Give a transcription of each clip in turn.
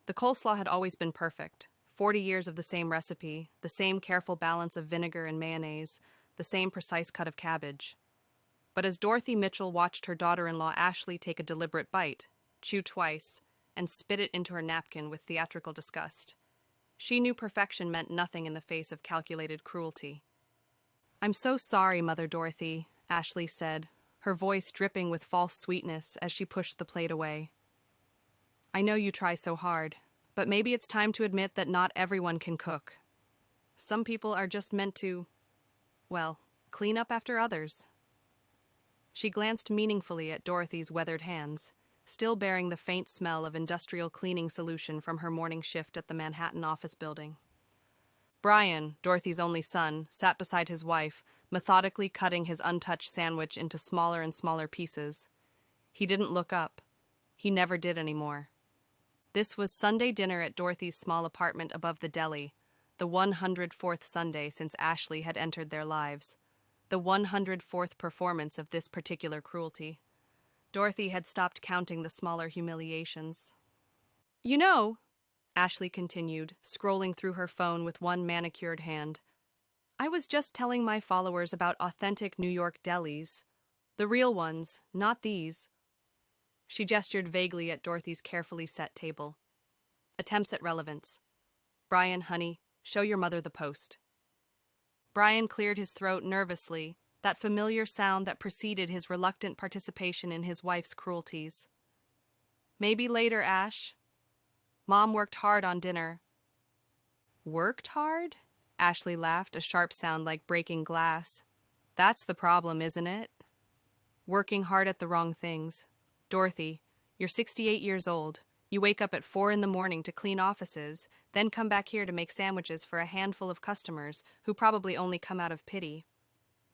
The coleslaw had always been perfect. 40 years of the same recipe, the same careful balance of vinegar and mayonnaise, the same precise cut of cabbage. But as Dorothy Mitchell watched her daughter-in-law Ashley take a deliberate bite, chew twice, and spit it into her napkin with theatrical disgust, she knew perfection meant nothing in the face of calculated cruelty. "I'm so sorry, Mother Dorothy," Ashley said, her voice dripping with false sweetness as she pushed the plate away. "I know you try so hard, but maybe it's time to admit that not everyone can cook. Some people are just meant to, well, clean up after others." She glanced meaningfully at Dorothy's weathered hands, still bearing the faint smell of industrial cleaning solution from her morning shift at the Manhattan office building. Brian, Dorothy's only son, sat beside his wife, methodically cutting his untouched sandwich into smaller and smaller pieces. He didn't look up. He never did anymore. This was Sunday dinner at Dorothy's small apartment above the deli, the 104th Sunday since Ashley had entered their lives, the 104th performance of this particular cruelty. Dorothy had stopped counting the smaller humiliations. "You know," Ashley continued, scrolling through her phone with one manicured hand, "I was just telling my followers about authentic New York delis. The real ones, not these." She gestured vaguely at Dorothy's carefully set table. Attempts at relevance. "Brian, honey, show your mother the post." Brian cleared his throat nervously, that familiar sound that preceded his reluctant participation in his wife's cruelties. "Maybe later, Ash. Mom worked hard on dinner." "Worked hard?" Ashley laughed, a sharp sound like breaking glass. "That's the problem, isn't it? Working hard at the wrong things. Dorothy, you're 68 years old. You wake up at 4 in the morning to clean offices, then come back here to make sandwiches for a handful of customers who probably only come out of pity.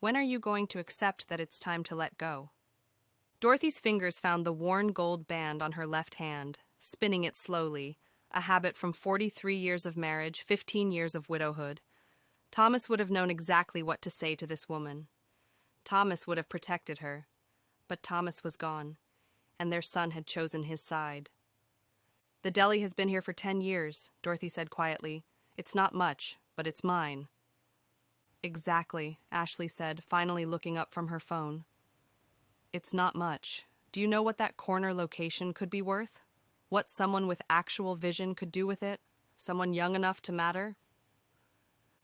When are you going to accept that it's time to let go?" Dorothy's fingers found the worn gold band on her left hand, spinning it slowly, a habit from 43 years of marriage, 15 years of widowhood. Thomas would have known exactly what to say to this woman. Thomas would have protected her. But Thomas was gone, and their son had chosen his side. "The deli has been here for 10 years, Dorothy said quietly. "It's not much, but it's mine." "Exactly," Ashley said, finally looking up from her phone. "It's not much. Do you know what that corner location could be worth? What someone with actual vision could do with it? Someone young enough to matter?"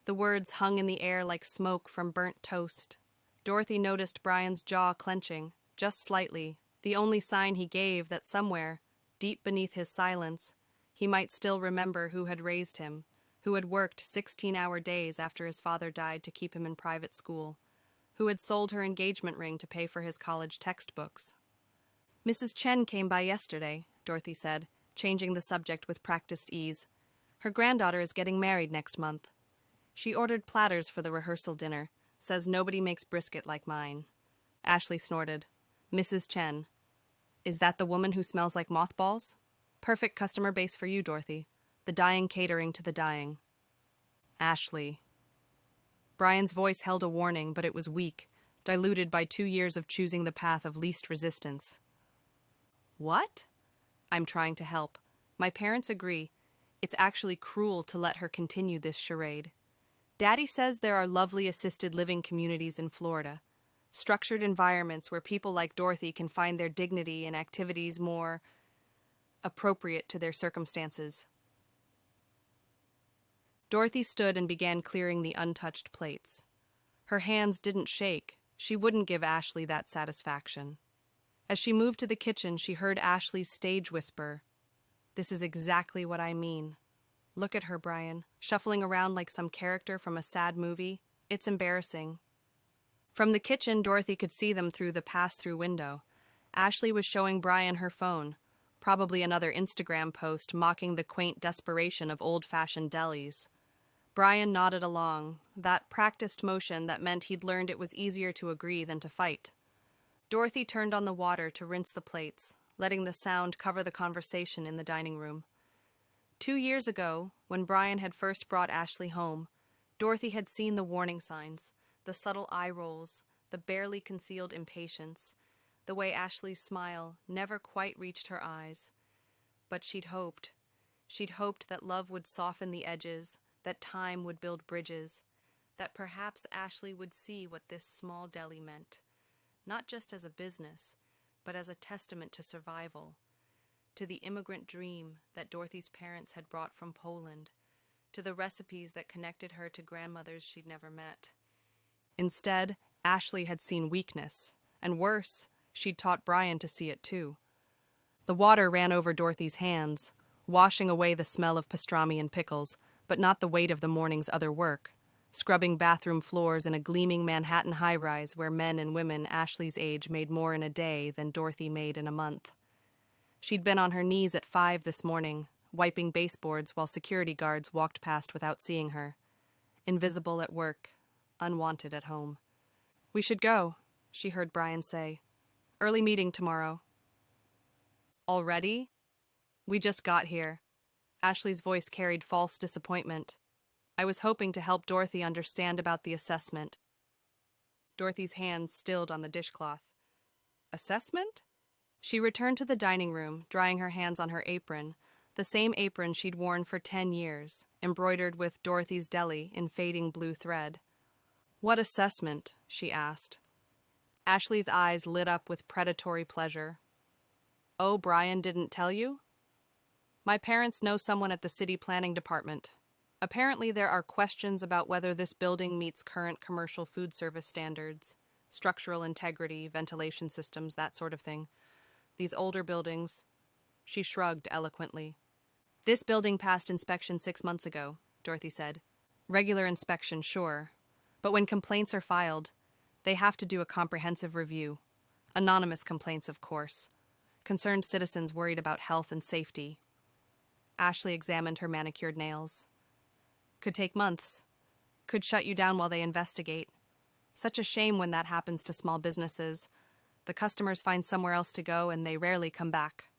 The words hung in the air like smoke from burnt toast. Dorothy noticed Brian's jaw clenching, just slightly, the only sign he gave that somewhere, deep beneath his silence, he might still remember who had raised him, who had worked 16-hour days after his father died to keep him in private school, who had sold her engagement ring to pay for his college textbooks. "Mrs. Chen came by yesterday," Dorothy said, changing the subject with practiced ease. "Her granddaughter is getting married next month. She ordered platters for the rehearsal dinner, says nobody makes brisket like mine." Ashley snorted. "Mrs. Chen. Is that the woman who smells like mothballs? Perfect customer base for you, Dorothy. The dying catering to the dying." "Ashley." Brian's voice held a warning, but it was weak, diluted by 2 years of choosing the path of least resistance. "What?" "I'm trying to help. My parents agree. It's actually cruel to let her continue this charade. Daddy says there are lovely assisted living communities in Florida, structured environments where people like Dorothy can find their dignity in activities more appropriate to their circumstances." Dorothy stood and began clearing the untouched plates. Her hands didn't shake. She wouldn't give Ashley that satisfaction. As she moved to the kitchen, she heard Ashley's stage whisper, "This is exactly what I mean. Look at her, Brian, shuffling around like some character from a sad movie. It's embarrassing." From the kitchen, Dorothy could see them through the pass-through window. Ashley was showing Brian her phone, probably another Instagram post mocking the quaint desperation of old-fashioned delis. Brian nodded along, that practiced motion that meant he'd learned it was easier to agree than to fight. Dorothy turned on the water to rinse the plates, letting the sound cover the conversation in the dining room. 2 years ago, when Brian had first brought Ashley home, Dorothy had seen the warning signs, the subtle eye rolls, the barely concealed impatience, the way Ashley's smile never quite reached her eyes. But she'd hoped. She'd hoped that love would soften the edges, that time would build bridges, that perhaps Ashley would see what this small deli meant, not just as a business, but as a testament to survival, to the immigrant dream that Dorothy's parents had brought from Poland, to the recipes that connected her to grandmothers she'd never met. Instead, Ashley had seen weakness, and worse, she'd taught Brian to see it too. The water ran over Dorothy's hands, washing away the smell of pastrami and pickles, but not the weight of the morning's other work, scrubbing bathroom floors in a gleaming Manhattan high-rise where men and women Ashley's age made more in a day than Dorothy made in a month. She'd been on her knees at 5 this morning, wiping baseboards while security guards walked past without seeing her. Invisible at work, unwanted at home. "We should go," she heard Brian say. "Early meeting tomorrow." "Already?" "We just got here." Ashley's voice carried false disappointment. "I was hoping to help Dorothy understand about the assessment." Dorothy's hands stilled on the dishcloth. "Assessment?" She returned to the dining room, drying her hands on her apron, the same apron she'd worn for 10 years, embroidered with Dorothy's Deli in fading blue thread. "What assessment?" she asked. Ashley's eyes lit up with predatory pleasure. "Oh, Brian didn't tell you?" "My parents know someone at the city planning department. Apparently there are questions about whether this building meets current commercial food service standards, structural integrity, ventilation systems, that sort of thing. These older buildings..." She shrugged eloquently. "This building passed inspection 6 months ago," Dorothy said. "Regular inspection, sure. But when complaints are filed, they have to do a comprehensive review. Anonymous complaints, of course. Concerned citizens worried about health and safety." Ashley examined her manicured nails. "Could take months. Could shut you down while they investigate. Such a shame when that happens to small businesses. The customers find somewhere else to go and they rarely come back."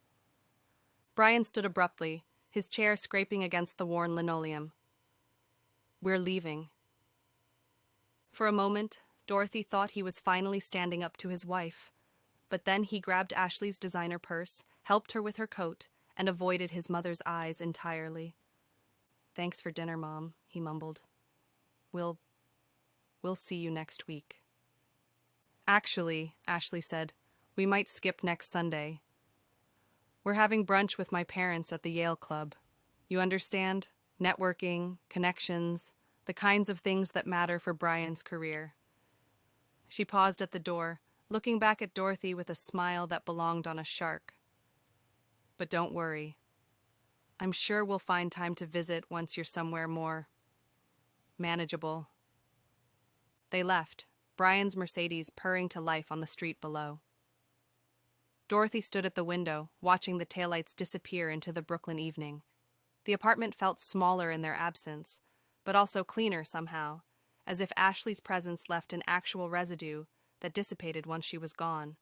Brian stood abruptly, his chair scraping against the worn linoleum. "We're leaving." For a moment, Dorothy thought he was finally standing up to his wife, but then he grabbed Ashley's designer purse, helped her with her coat, and avoided his mother's eyes entirely. "Thanks for dinner, Mom," he mumbled. We'll see you next week." "Actually," Ashley said, "we might skip next Sunday. We're having brunch with my parents at the Yale Club. You understand? Networking, connections, the kinds of things that matter for Brian's career." She paused at the door, looking back at Dorothy with a smile that belonged on a shark. "But don't worry. I'm sure we'll find time to visit once you're somewhere more manageable." They left, Brian's Mercedes purring to life on the street below. Dorothy stood at the window, watching the taillights disappear into the Brooklyn evening. The apartment felt smaller in their absence, but also cleaner somehow, as if Ashley's presence left an actual residue that dissipated once she was gone.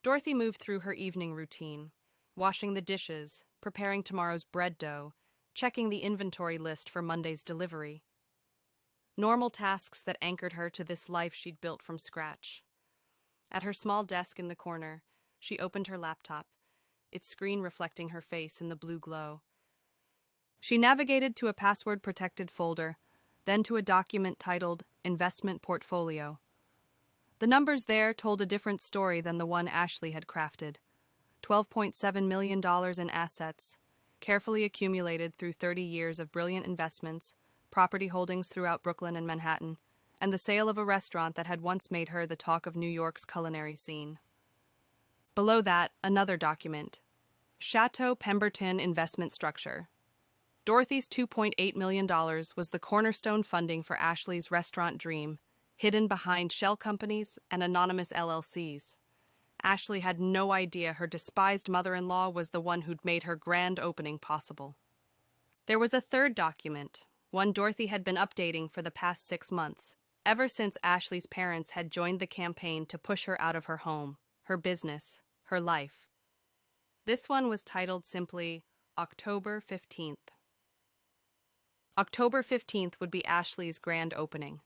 Dorothy moved through her evening routine, washing the dishes, preparing tomorrow's bread dough, checking the inventory list for Monday's delivery. Normal tasks that anchored her to this life she'd built from scratch. At her small desk in the corner, she opened her laptop, its screen reflecting her face in the blue glow. She navigated to a password-protected folder, then to a document titled Investment Portfolio. The numbers there told a different story than the one Ashley had crafted. $12.7 million in assets, carefully accumulated through 30 years of brilliant investments, property holdings throughout Brooklyn and Manhattan, and the sale of a restaurant that had once made her the talk of New York's culinary scene. Below that, another document. Chateau Pemberton Investment Structure. Dorothy's $2.8 million was the cornerstone funding for Ashley's restaurant dream, hidden behind shell companies and anonymous LLCs. Ashley had no idea her despised mother-in-law was the one who'd made her grand opening possible. There was a third document, one Dorothy had been updating for the past 6 months, ever since Ashley's parents had joined the campaign to push her out of her home, her business, her life. This one was titled simply October 15th. October 15th would be Ashley's grand opening,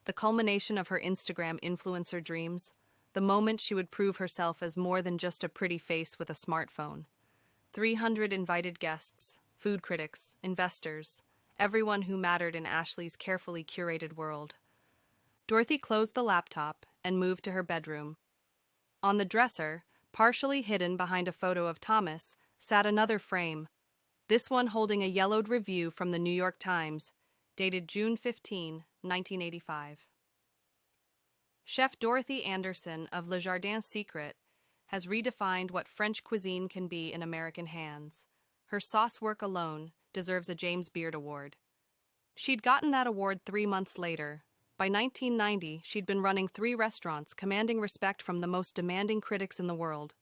the culmination of her Instagram influencer dreams, the moment she would prove herself as more than just a pretty face with a smartphone. 300 invited guests, food critics, investors, everyone who mattered in Ashley's carefully curated world. Dorothy closed the laptop and moved to her bedroom. On the dresser, partially hidden behind a photo of Thomas, sat another frame, this one holding a yellowed review from the New York Times, dated June 15, 1985. Chef Dorothy Anderson of Le Jardin Secret has redefined what French cuisine can be in American hands. Her sauce work alone deserves a James Beard Award. She'd gotten that award 3 months later. By 1990, she'd been running 3 restaurants, commanding respect from the most demanding critics in the world.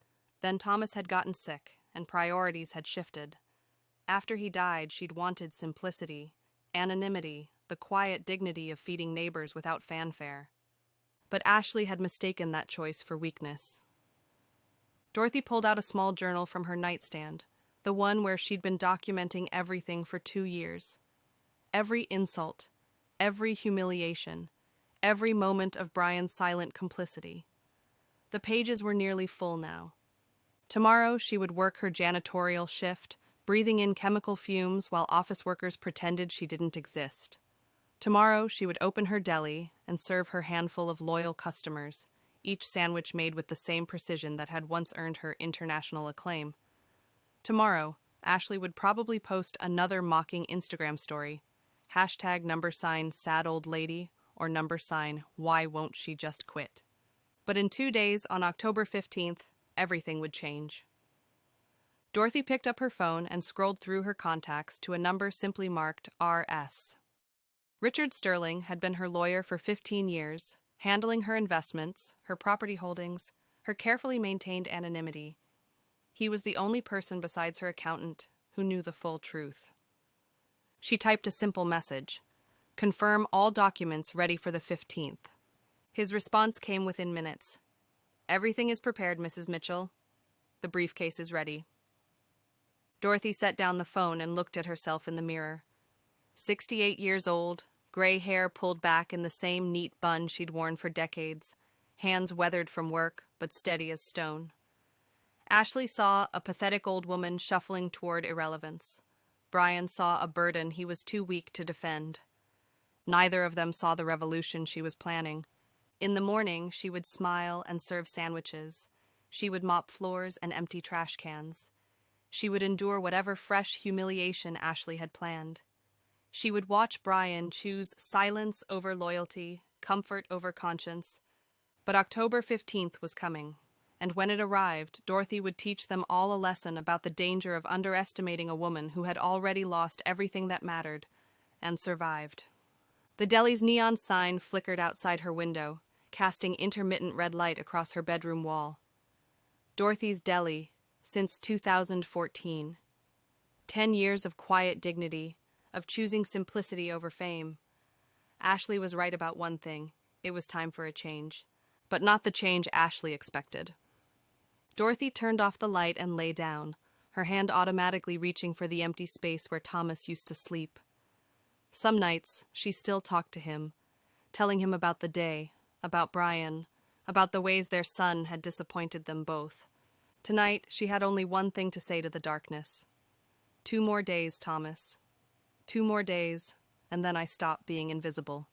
Then Thomas had gotten sick, and priorities had shifted. After he died, she'd wanted simplicity, anonymity, the quiet dignity of feeding neighbors without fanfare. But Ashley had mistaken that choice for weakness. Dorothy pulled out a small journal from her nightstand, the one where she'd been documenting everything for 2 years. Every insult, every humiliation, every moment of Brian's silent complicity. The pages were nearly full now. Tomorrow she would work her janitorial shift, breathing in chemical fumes while office workers pretended she didn't exist. Tomorrow she would open her deli and serve her handful of loyal customers, each sandwich made with the same precision that had once earned her international acclaim. Tomorrow, Ashley would probably post another mocking Instagram story, #sad old lady or why won't she just quit. But in 2 days, on October 15th, everything would change. Dorothy picked up her phone and scrolled through her contacts to a number simply marked RS. Richard Sterling had been her lawyer for 15 years, handling her investments, her property holdings, her carefully maintained anonymity. He was the only person besides her accountant who knew the full truth. She typed a simple message: confirm all documents ready for the 15th. His response came within minutes. Everything is prepared, Mrs. Mitchell. The briefcase is ready. Dorothy set down the phone and looked at herself in the mirror. 68 years old, gray hair pulled back in the same neat bun she'd worn for decades, hands weathered from work, but steady as stone. Ashley saw a pathetic old woman shuffling toward irrelevance. Brian saw a burden he was too weak to defend. Neither of them saw the revolution she was planning. In the morning, she would smile and serve sandwiches. She would mop floors and empty trash cans. She would endure whatever fresh humiliation Ashley had planned. She would watch Brian choose silence over loyalty, comfort over conscience. But October 15th was coming, and when it arrived, Dorothy would teach them all a lesson about the danger of underestimating a woman who had already lost everything that mattered, and survived. The deli's neon sign flickered outside her window, casting intermittent red light across her bedroom wall. Dorothy's Deli, since 2014. 10 years of quiet dignity, of choosing simplicity over fame. Ashley was right about one thing: it was time for a change. But not the change Ashley expected. Dorothy turned off the light and lay down, her hand automatically reaching for the empty space where Thomas used to sleep. Some nights, she still talked to him, telling him about the day, about Brian, about the ways their son had disappointed them both. Tonight, she had only one thing to say to the darkness. 2 more days, Thomas. 2 more days, and then I stop being invisible.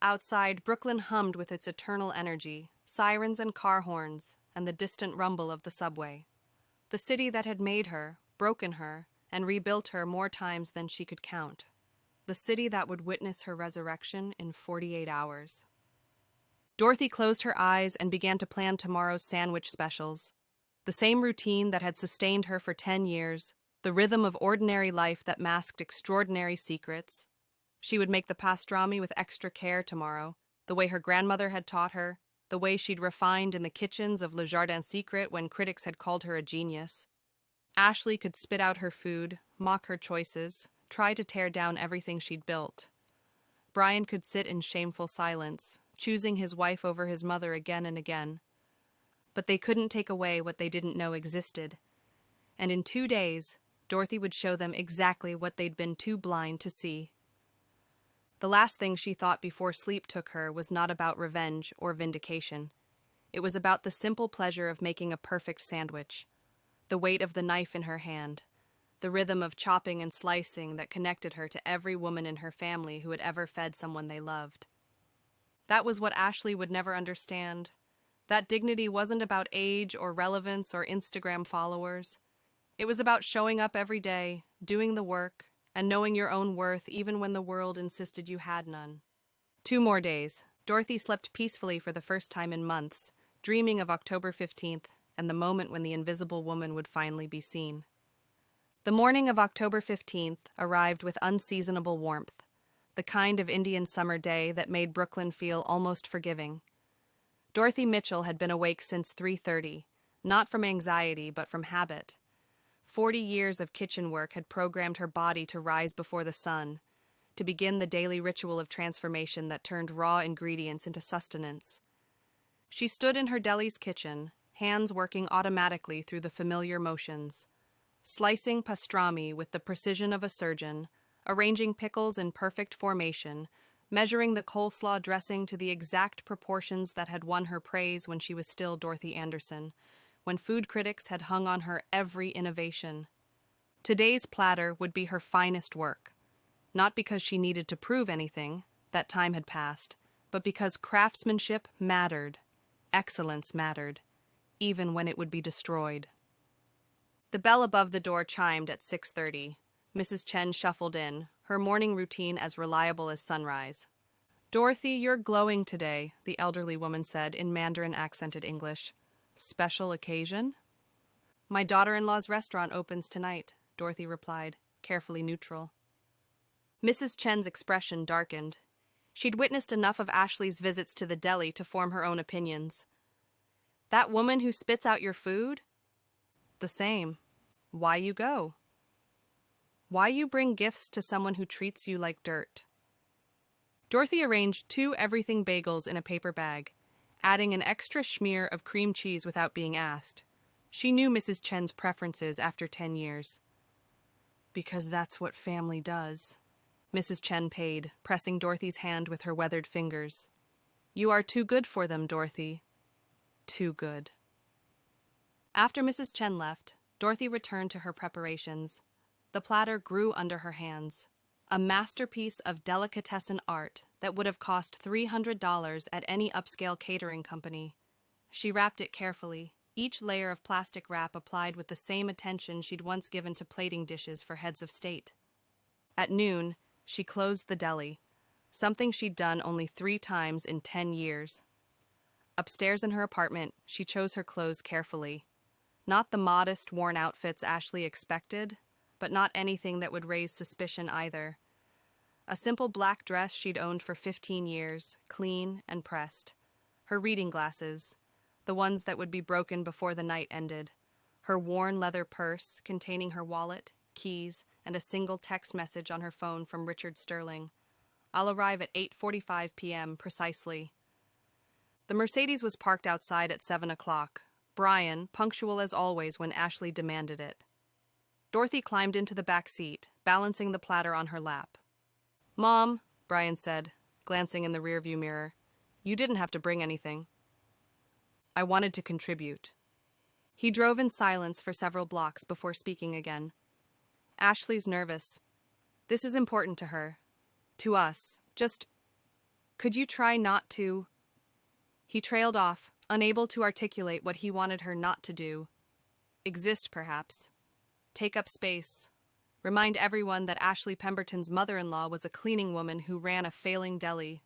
Outside, Brooklyn hummed with its eternal energy, sirens and car horns, and the distant rumble of the subway. The city that had made her, broken her, and rebuilt her more times than she could count. The city that would witness her resurrection in 48 hours. Dorothy closed her eyes and began to plan tomorrow's sandwich specials. The same routine that had sustained her for 10 years, the rhythm of ordinary life that masked extraordinary secrets. She would make the pastrami with extra care tomorrow, the way her grandmother had taught her, the way she'd refined in the kitchens of Le Jardin Secret when critics had called her a genius. Ashley could spit out her food, mock her choices, try to tear down everything she'd built. Brian could sit in shameful silence, choosing his wife over his mother again and again. But they couldn't take away what they didn't know existed. And in 2 days, Dorothy would show them exactly what they'd been too blind to see. The last thing she thought before sleep took her was not about revenge or vindication. It was about the simple pleasure of making a perfect sandwich, the weight of the knife in her hand, the rhythm of chopping and slicing that connected her to every woman in her family who had ever fed someone they loved. That was what Ashley would never understand. That dignity wasn't about age or relevance or Instagram followers. It was about showing up every day, doing the work, and knowing your own worth even when the world insisted you had none. 2 more days. Dorothy slept peacefully for the first time in months, dreaming of October 15th and the moment when the invisible woman would finally be seen. The morning of October 15th arrived with unseasonable warmth, the kind of Indian summer day that made Brooklyn feel almost forgiving. Dorothy Mitchell had been awake since 3:30, not from anxiety but from habit. 40 years of kitchen work had programmed her body to rise before the sun, to begin the daily ritual of transformation that turned raw ingredients into sustenance. She stood in her deli's kitchen, hands working automatically through the familiar motions, slicing pastrami with the precision of a surgeon, arranging pickles in perfect formation, measuring the coleslaw dressing to the exact proportions that had won her praise when she was still Dorothy Anderson, when food critics had hung on her every innovation. Today's platter would be her finest work, not because she needed to prove anything, that time had passed, but because craftsmanship mattered, excellence mattered, even when it would be destroyed. The bell above the door chimed at 6:30. Mrs. Chen shuffled in, her morning routine as reliable as sunrise. "Dorothy, you're glowing today," the elderly woman said in Mandarin-accented English. "Special occasion?" "My daughter-in-law's restaurant opens tonight," Dorothy replied, carefully neutral. Mrs. Chen's expression darkened. She'd witnessed enough of Ashley's visits to the deli to form her own opinions. "That woman who spits out your food?" "The same. Why you go?" "Why you bring gifts to someone who treats you like dirt?" Dorothy arranged 2 everything bagels in a paper bag, adding an extra schmear of cream cheese without being asked. She knew Mrs. Chen's preferences after 10 years. "Because that's what family does." Mrs. Chen paid, pressing Dorothy's hand with her weathered fingers. "You are too good for them, Dorothy. Too good." After Mrs. Chen left, Dorothy returned to her preparations. The platter grew under her hands, a masterpiece of delicatessen art that would have cost $300 at any upscale catering company. She wrapped it carefully, each layer of plastic wrap applied with the same attention she'd once given to plating dishes for heads of state. At noon, she closed the deli, something she'd done only 3 times in 10 years. Upstairs in her apartment, she chose her clothes carefully. Not the modest, worn outfits Ashley expected, but not anything that would raise suspicion either. A simple black dress she'd owned for 15 years, clean and pressed. Her reading glasses, the ones that would be broken before the night ended. Her worn leather purse containing her wallet, keys, and a single text message on her phone from Richard Sterling. "I'll arrive at 8:45 p.m. precisely." The Mercedes was parked outside at 7 o'clock, Brian punctual as always when Ashley demanded it. Dorothy climbed into the back seat, balancing the platter on her lap. "Mom," Brian said, glancing in the rearview mirror, "you didn't have to bring anything." "I wanted to contribute." He drove in silence for several blocks before speaking again. "Ashley's nervous. This is important to her. To us. Just, could you try not to—" He trailed off, unable to articulate what he wanted her not to do. Exist, perhaps. Take up space. Remind everyone that Ashley Pemberton's mother-in-law was a cleaning woman who ran a failing deli.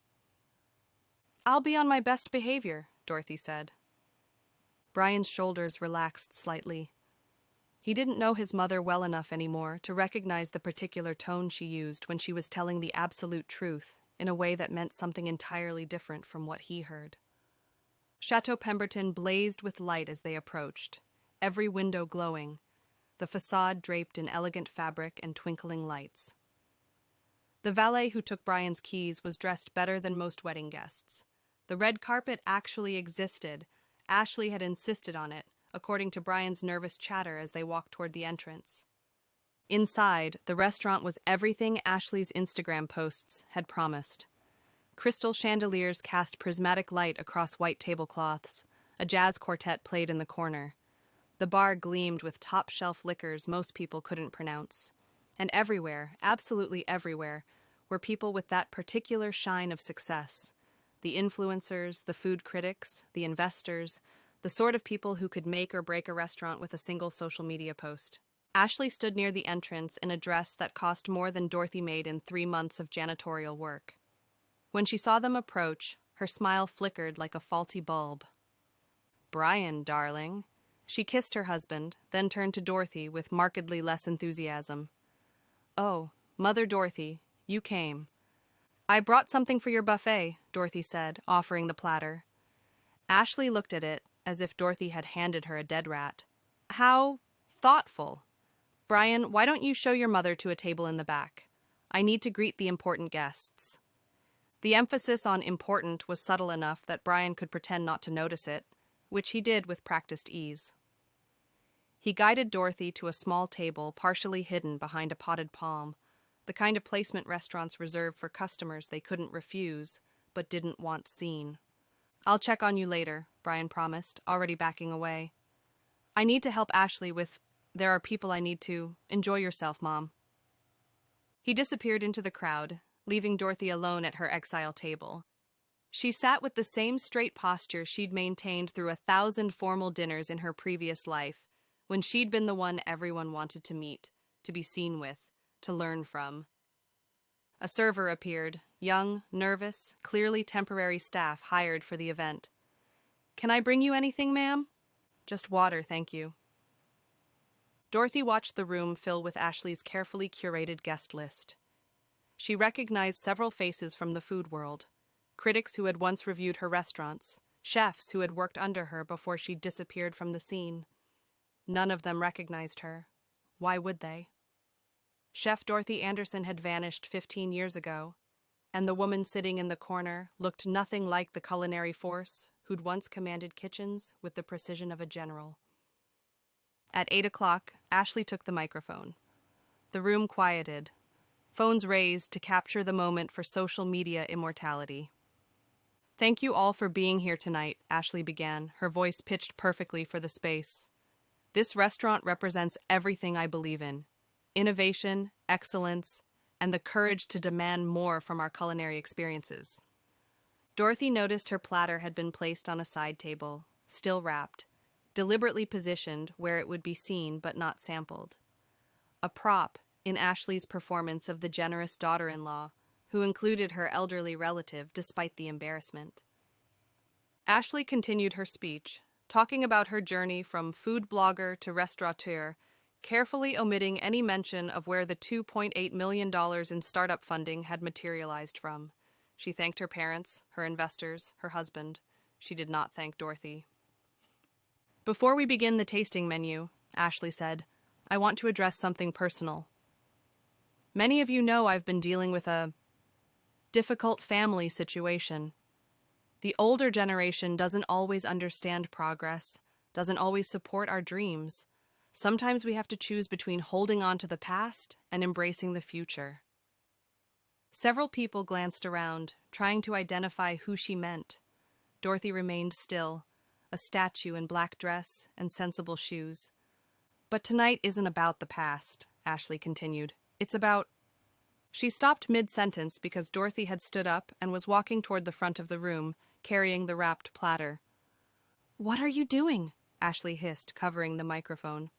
"I'll be on my best behavior," Dorothy said. Brian's shoulders relaxed slightly. He didn't know his mother well enough anymore to recognize the particular tone she used when she was telling the absolute truth in a way that meant something entirely different from what he heard. Chateau Pemberton blazed with light as they approached, every window glowing, the facade draped in elegant fabric and twinkling lights. The valet who took Brian's keys was dressed better than most wedding guests. The red carpet actually existed. Ashley had insisted on it, according to Brian's nervous chatter as they walked toward the entrance. Inside, the restaurant was everything Ashley's Instagram posts had promised. Crystal chandeliers cast prismatic light across white tablecloths. A jazz quartet played in the corner. The bar gleamed with top-shelf liquors most people couldn't pronounce. And everywhere, absolutely everywhere, were people with that particular shine of success. The influencers, the food critics, the investors, the sort of people who could make or break a restaurant with a single social media post. Ashley stood near the entrance in a dress that cost more than Dorothy made in 3 months of janitorial work. When she saw them approach, her smile flickered like a faulty bulb. "Brian, darling." She kissed her husband, then turned to Dorothy with markedly less enthusiasm. "Oh, Mother Dorothy, you came." "I brought something for your buffet," Dorothy said, offering the platter. Ashley looked at it as if Dorothy had handed her a dead rat. "How thoughtful. Brian, why don't you show your mother to a table in the back? I need to greet the important guests." The emphasis on important was subtle enough that Brian could pretend not to notice it, which he did with practiced ease. He guided Dorothy to a small table partially hidden behind a potted palm, the kind of placement restaurants reserved for customers they couldn't refuse, but didn't want seen. "I'll check on you later," Brian promised, already backing away. "I need to help Ashley with... There are people I need to... Enjoy yourself, Mom." He disappeared into the crowd, leaving Dorothy alone at her exile table. She sat with the same straight posture she'd maintained through 1,000 formal dinners in her previous life, when she'd been the one everyone wanted to meet, to be seen with, to learn from. A server appeared, young, nervous, clearly temporary staff hired for the event. "Can I bring you anything, ma'am?" "Just water, thank you." Dorothy watched the room fill with Ashley's carefully curated guest list. She recognized several faces from the food world, critics who had once reviewed her restaurants, chefs who had worked under her before she disappeared from the scene. None of them recognized her. Why would they? Chef Dorothy Anderson had vanished 15 years ago, and the woman sitting in the corner looked nothing like the culinary force who'd once commanded kitchens with the precision of a general. At 8 o'clock, Ashley took the microphone. The room quieted, phones raised to capture the moment for social media immortality. "Thank you all for being here tonight," Ashley began, her voice pitched perfectly for the space. "This restaurant represents everything I believe in: innovation, excellence, and the courage to demand more from our culinary experiences." Dorothy noticed her platter had been placed on a side table, still wrapped, deliberately positioned where it would be seen but not sampled. A prop in Ashley's performance of the generous daughter-in-law, who included her elderly relative despite the embarrassment. Ashley continued her speech, talking about her journey from food blogger to restaurateur, carefully omitting any mention of where the $2.8 million in startup funding had materialized from. She thanked her parents, her investors, her husband. She did not thank Dorothy. "Before we begin the tasting menu," Ashley said, "I want to address something personal. Many of you know I've been dealing with a difficult family situation. The older generation doesn't always understand progress, doesn't always support our dreams. Sometimes we have to choose between holding on to the past and embracing the future." Several people glanced around, trying to identify who she meant. Dorothy remained still, a statue in black dress and sensible shoes. "But tonight isn't about the past," Ashley continued. "It's about..." She stopped mid-sentence because Dorothy had stood up and was walking toward the front of the room, carrying the wrapped platter. "What are you doing?" Ashley hissed, covering the microphone.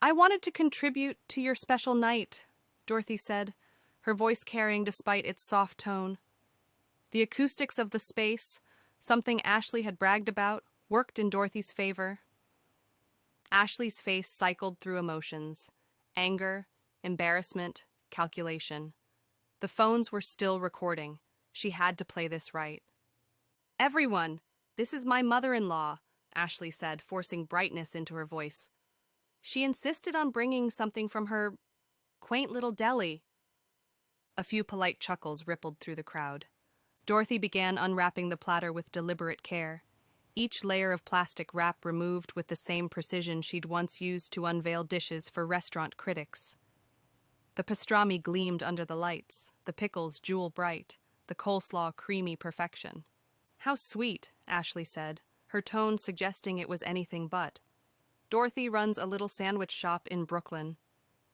"I wanted to contribute to your special night," Dorothy said, her voice carrying despite its soft tone. The acoustics of the space, something Ashley had bragged about, worked in Dorothy's favor. Ashley's face cycled through emotions: anger, embarrassment, calculation. The phones were still recording. She had to play this right. "Everyone, this is my mother-in-law," Ashley said, forcing brightness into her voice. "She insisted on bringing something from her quaint little deli." A few polite chuckles rippled through the crowd. Dorothy began unwrapping the platter with deliberate care, each layer of plastic wrap removed with the same precision she'd once used to unveil dishes for restaurant critics. The pastrami gleamed under the lights, the pickles jewel-bright, the coleslaw creamy perfection. "How sweet," Ashley said, her tone suggesting it was anything but. Dorothy runs a little sandwich shop in Brooklyn.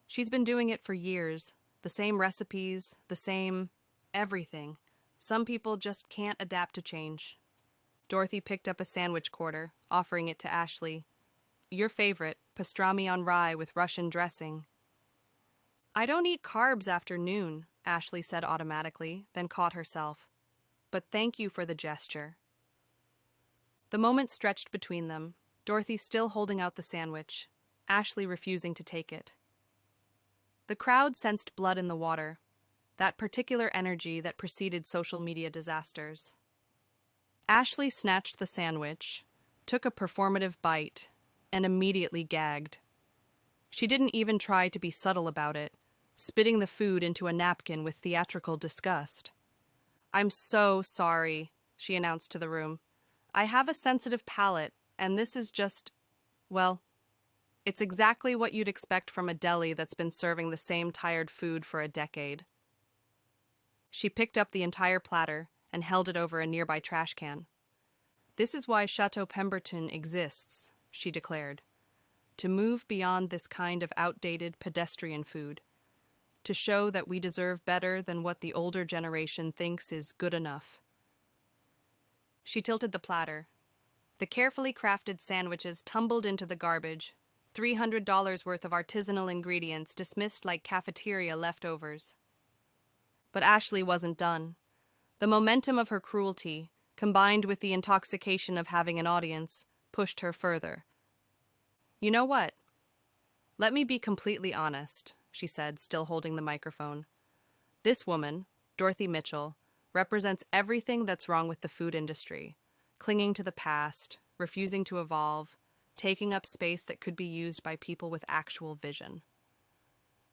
She's been doing it for years. The same recipes, the same everything. Some people just can't adapt to change. Dorothy picked up a sandwich quarter, offering it to Ashley. Your favorite, pastrami on rye with Russian dressing. I don't eat carbs after noon, Ashley said automatically, then caught herself. But thank you for the gesture. The moment stretched between them, Dorothy still holding out the sandwich, Ashley refusing to take it. The crowd sensed blood in the water, that particular energy that preceded social media disasters. Ashley snatched the sandwich, took a performative bite, and immediately gagged. She didn't even try to be subtle about it, spitting the food into a napkin with theatrical disgust. I'm so sorry, she announced to the room. I have a sensitive palate, and this is just, well, it's exactly what you'd expect from a deli that's been serving the same tired food for a decade. She picked up the entire platter and held it over a nearby trash can. This is why Chateau Pemberton exists, she declared. To move beyond this kind of outdated pedestrian food. To show that we deserve better than what the older generation thinks is good enough. She tilted the platter. The carefully crafted sandwiches tumbled into the garbage, $300 worth of artisanal ingredients dismissed like cafeteria leftovers. But Ashley wasn't done. The momentum of her cruelty, combined with the intoxication of having an audience, pushed her further. You know what? Let me be completely honest, she said, still holding the microphone. This woman, Dorothy Mitchell, represents everything that's wrong with the food industry. Clinging to the past, refusing to evolve, taking up space that could be used by people with actual vision.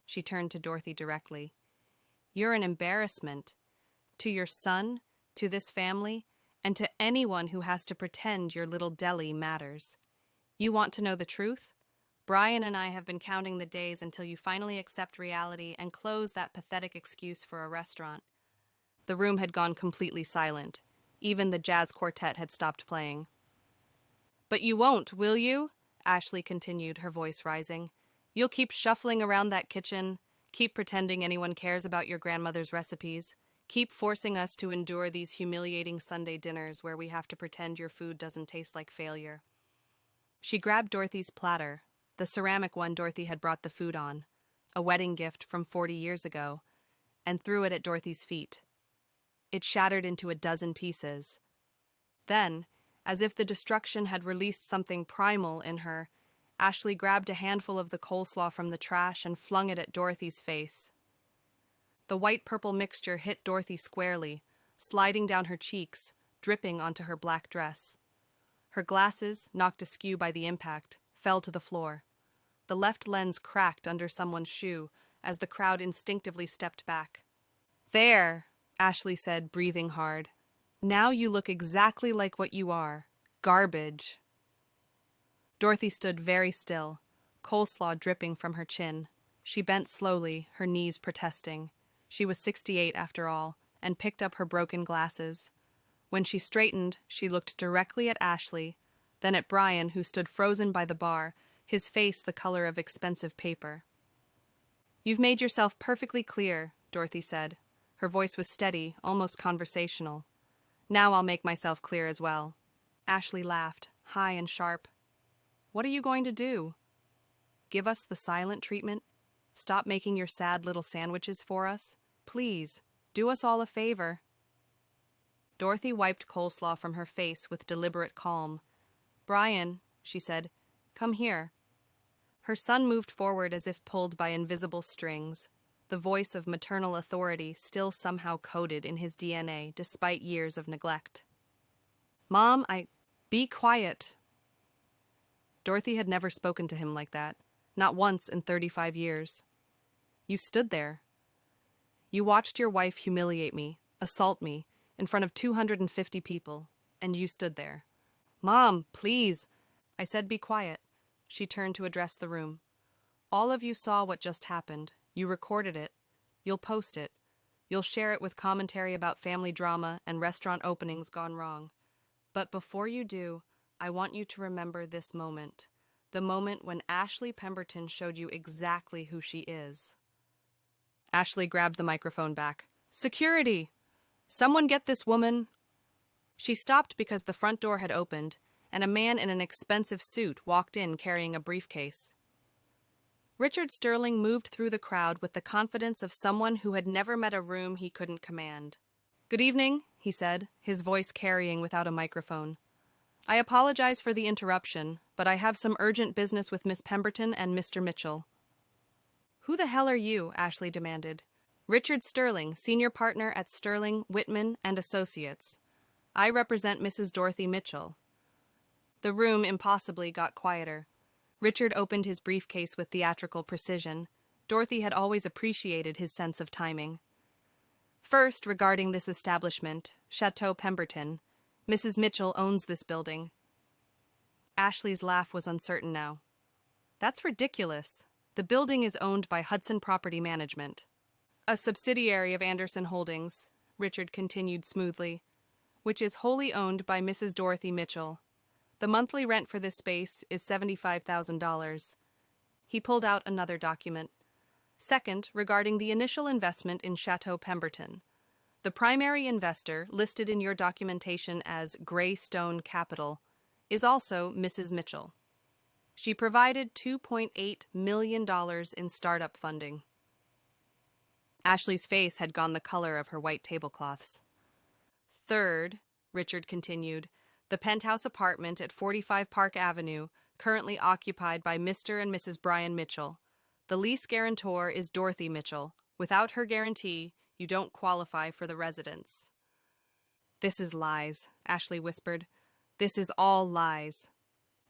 She turned to Dorothy directly. You're an embarrassment. To your son, to this family, and to anyone who has to pretend your little deli matters. You want to know the truth? Brian and I have been counting the days until you finally accept reality and close that pathetic excuse for a restaurant. The room had gone completely silent. Even the jazz quartet had stopped playing. But you won't, will you? Ashley continued, her voice rising. You'll keep shuffling around that kitchen, keep pretending anyone cares about your grandmother's recipes, keep forcing us to endure these humiliating Sunday dinners where we have to pretend your food doesn't taste like failure. She grabbed Dorothy's platter, the ceramic one Dorothy had brought the food on, a wedding gift from 40 years ago, and threw it at Dorothy's feet. It shattered into a dozen pieces. Then, as if the destruction had released something primal in her, Ashley grabbed a handful of the coleslaw from the trash and flung it at Dorothy's face. The white-purple mixture hit Dorothy squarely, sliding down her cheeks, dripping onto her black dress. Her glasses, knocked askew by the impact, fell to the floor. The left lens cracked under someone's shoe as the crowd instinctively stepped back. There, Ashley said, breathing hard. Now you look exactly like what you are. Garbage. Dorothy stood very still, coleslaw dripping from her chin. She bent slowly, her knees protesting. She was 68 after all, and picked up her broken glasses. When she straightened, she looked directly at Ashley, then at Brian, who stood frozen by the bar, his face the color of expensive paper. You've made yourself perfectly clear, Dorothy said. Her voice was steady, almost conversational. Now I'll make myself clear as well. Ashley laughed, high and sharp. What are you going to do? Give us the silent treatment? Stop making your sad little sandwiches for us? Please, do us all a favor. Dorothy wiped coleslaw from her face with deliberate calm. Brian, she said, come here. Her son moved forward as if pulled by invisible strings, the voice of maternal authority still somehow coded in his DNA despite years of neglect. Mom, Be quiet. Dorothy had never spoken to him like that, not once in 35 years. You stood there. You watched your wife humiliate me, assault me, in front of 250 people, and you stood there. Mom, please. I said be quiet. She turned to address the room. All of you saw what just happened. You recorded it. You'll post it. You'll share it with commentary about family drama and restaurant openings gone wrong. But before you do, I want you to remember this moment. The moment when Ashley Pemberton showed you exactly who she is. Ashley grabbed the microphone back. Security! Someone get this woman! She stopped because the front door had opened, and a man in an expensive suit walked in carrying a briefcase. Richard Sterling moved through the crowd with the confidence of someone who had never met a room he couldn't command. "Good evening," he said, his voice carrying without a microphone. "I apologize for the interruption, but I have some urgent business with Miss Pemberton and Mr. Mitchell." "Who the hell are you?" Ashley demanded. "Richard Sterling, senior partner at Sterling, Whitman and Associates. I represent Mrs. Dorothy Mitchell." The room impossibly got quieter. Richard opened his briefcase with theatrical precision. Dorothy had always appreciated his sense of timing. "First, regarding this establishment, Chateau Pemberton, Mrs. Mitchell owns this building." Ashley's laugh was uncertain now. "That's ridiculous. The building is owned by Hudson Property Management, a subsidiary of Anderson Holdings," Richard continued smoothly, "which is wholly owned by Mrs. Dorothy Mitchell. The monthly rent for this space is $75,000. He pulled out another document. "Second, regarding the initial investment in Chateau Pemberton. The primary investor, listed in your documentation as Greystone Capital, is also Mrs. Mitchell. She provided $2.8 million in startup funding." Ashley's face had gone the color of her white tablecloths. "Third," Richard continued, "the penthouse apartment at 45 Park Avenue, currently occupied by Mr. and Mrs. Brian Mitchell. The lease guarantor is Dorothy Mitchell. Without her guarantee, you don't qualify for the residence." "This is lies," Ashley whispered. "This is all lies."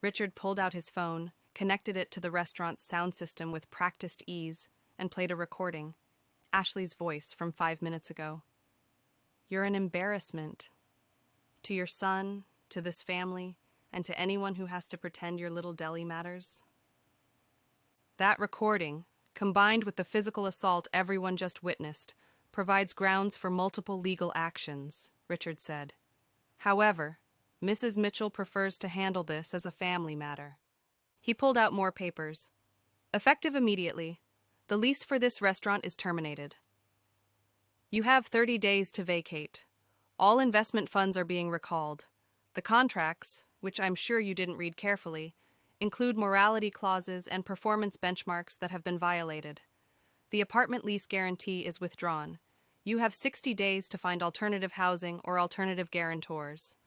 Richard pulled out his phone, connected it to the restaurant's sound system with practiced ease, and played a recording. Ashley's voice from 5 minutes ago. "You're an embarrassment. To your son, to this family, and to anyone who has to pretend your little deli matters." That recording, combined with the physical assault everyone just witnessed, provides grounds for multiple legal actions, Richard said. "However, Mrs. Mitchell prefers to handle this as a family matter." He pulled out more papers. "Effective immediately, the lease for this restaurant is terminated. You have 30 days to vacate. All investment funds are being recalled. The contracts, which I'm sure you didn't read carefully, include morality clauses and performance benchmarks that have been violated. The apartment lease guarantee is withdrawn. You have 60 days to find alternative housing or alternative guarantors."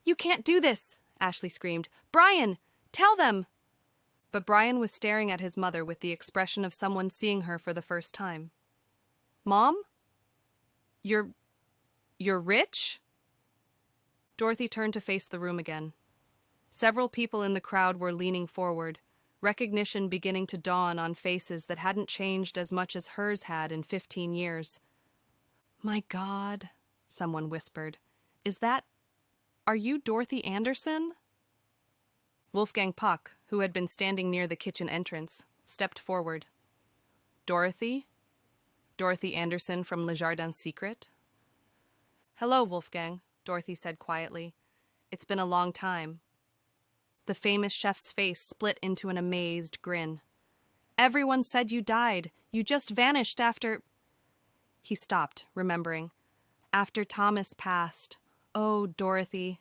"You can't do this!" Ashley screamed. "Brian, tell them!" But Brian was staring at his mother with the expression of someone seeing her for the first time. "Mom? You're rich?" Dorothy turned to face the room again. Several people in the crowd were leaning forward, recognition beginning to dawn on faces that hadn't changed as much as hers had in 15 years. "My God," someone whispered. Are you Dorothy Anderson?" Wolfgang Puck, who had been standing near the kitchen entrance, stepped forward. "Dorothy? Dorothy Anderson from Le Jardin Secret?" "Hello, Wolfgang," Dorothy said quietly. "It's been a long time." The famous chef's face split into an amazed grin. "Everyone said you died. You just vanished after—" He stopped, remembering. "After Thomas passed. Oh, Dorothy."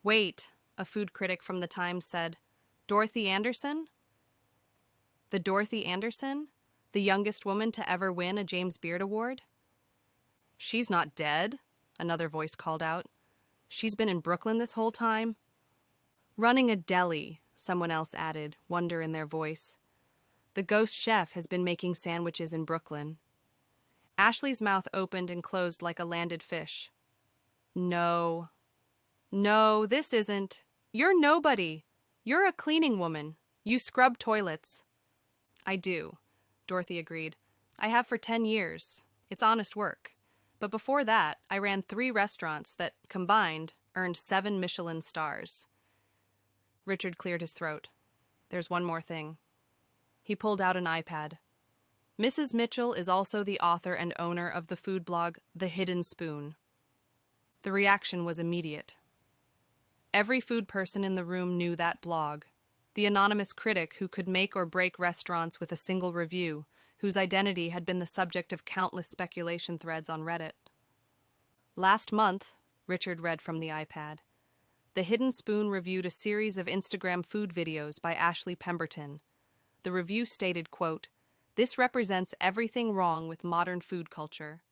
"Wait," a food critic from the Times said. "Dorothy Anderson?" "The Dorothy Anderson? The youngest woman to ever win a James Beard Award?" "She's not dead," another voice called out. "She's been in Brooklyn this whole time." "Running a deli," someone else added, wonder in their voice. "The ghost chef has been making sandwiches in Brooklyn." Ashley's mouth opened and closed like a landed fish. No, this isn't. You're nobody. You're a cleaning woman. You scrub toilets." "I do," Dorothy agreed. "I have for 10 years. It's honest work. But before that, I ran 3 restaurants that, combined, earned 7 Michelin stars." Richard cleared his throat. "There's one more thing." He pulled out an iPad. "Mrs. Mitchell is also the author and owner of the food blog The Hidden Spoon." The reaction was immediate. Every food person in the room knew that blog. The anonymous critic who could make or break restaurants with a single review, whose identity had been the subject of countless speculation threads on Reddit. Last month, Richard read from the iPad, The Hidden Spoon reviewed a series of Instagram food videos by Ashley Pemberton. The review stated, quote, "This represents everything wrong with modern food culture.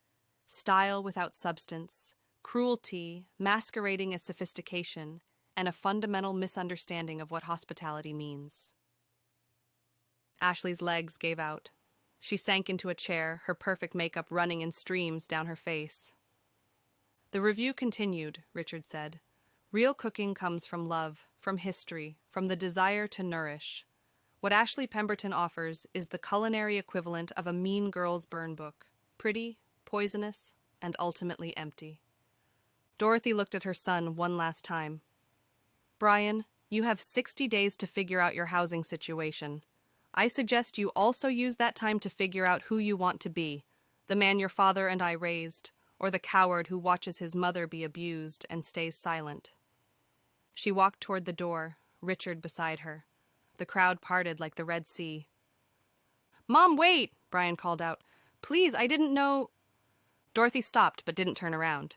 Style without substance, cruelty masquerading as sophistication, and a fundamental misunderstanding of what hospitality means." Ashley's legs gave out. She sank into a chair, her perfect makeup running in streams down her face. The review continued, Richard said. Real cooking comes from love, from history, from the desire to nourish. What Ashley Pemberton offers is the culinary equivalent of a Mean Girls burn book. Pretty, poisonous, and ultimately empty. Dorothy looked at her son one last time. Brian, you have 60 days to figure out your housing situation. I suggest you also use that time to figure out who you want to be, the man your father and I raised, or the coward who watches his mother be abused and stays silent. She walked toward the door, Richard beside her. The crowd parted like the Red Sea. Mom, wait! Brian called out. Please, I didn't know... Dorothy stopped but didn't turn around.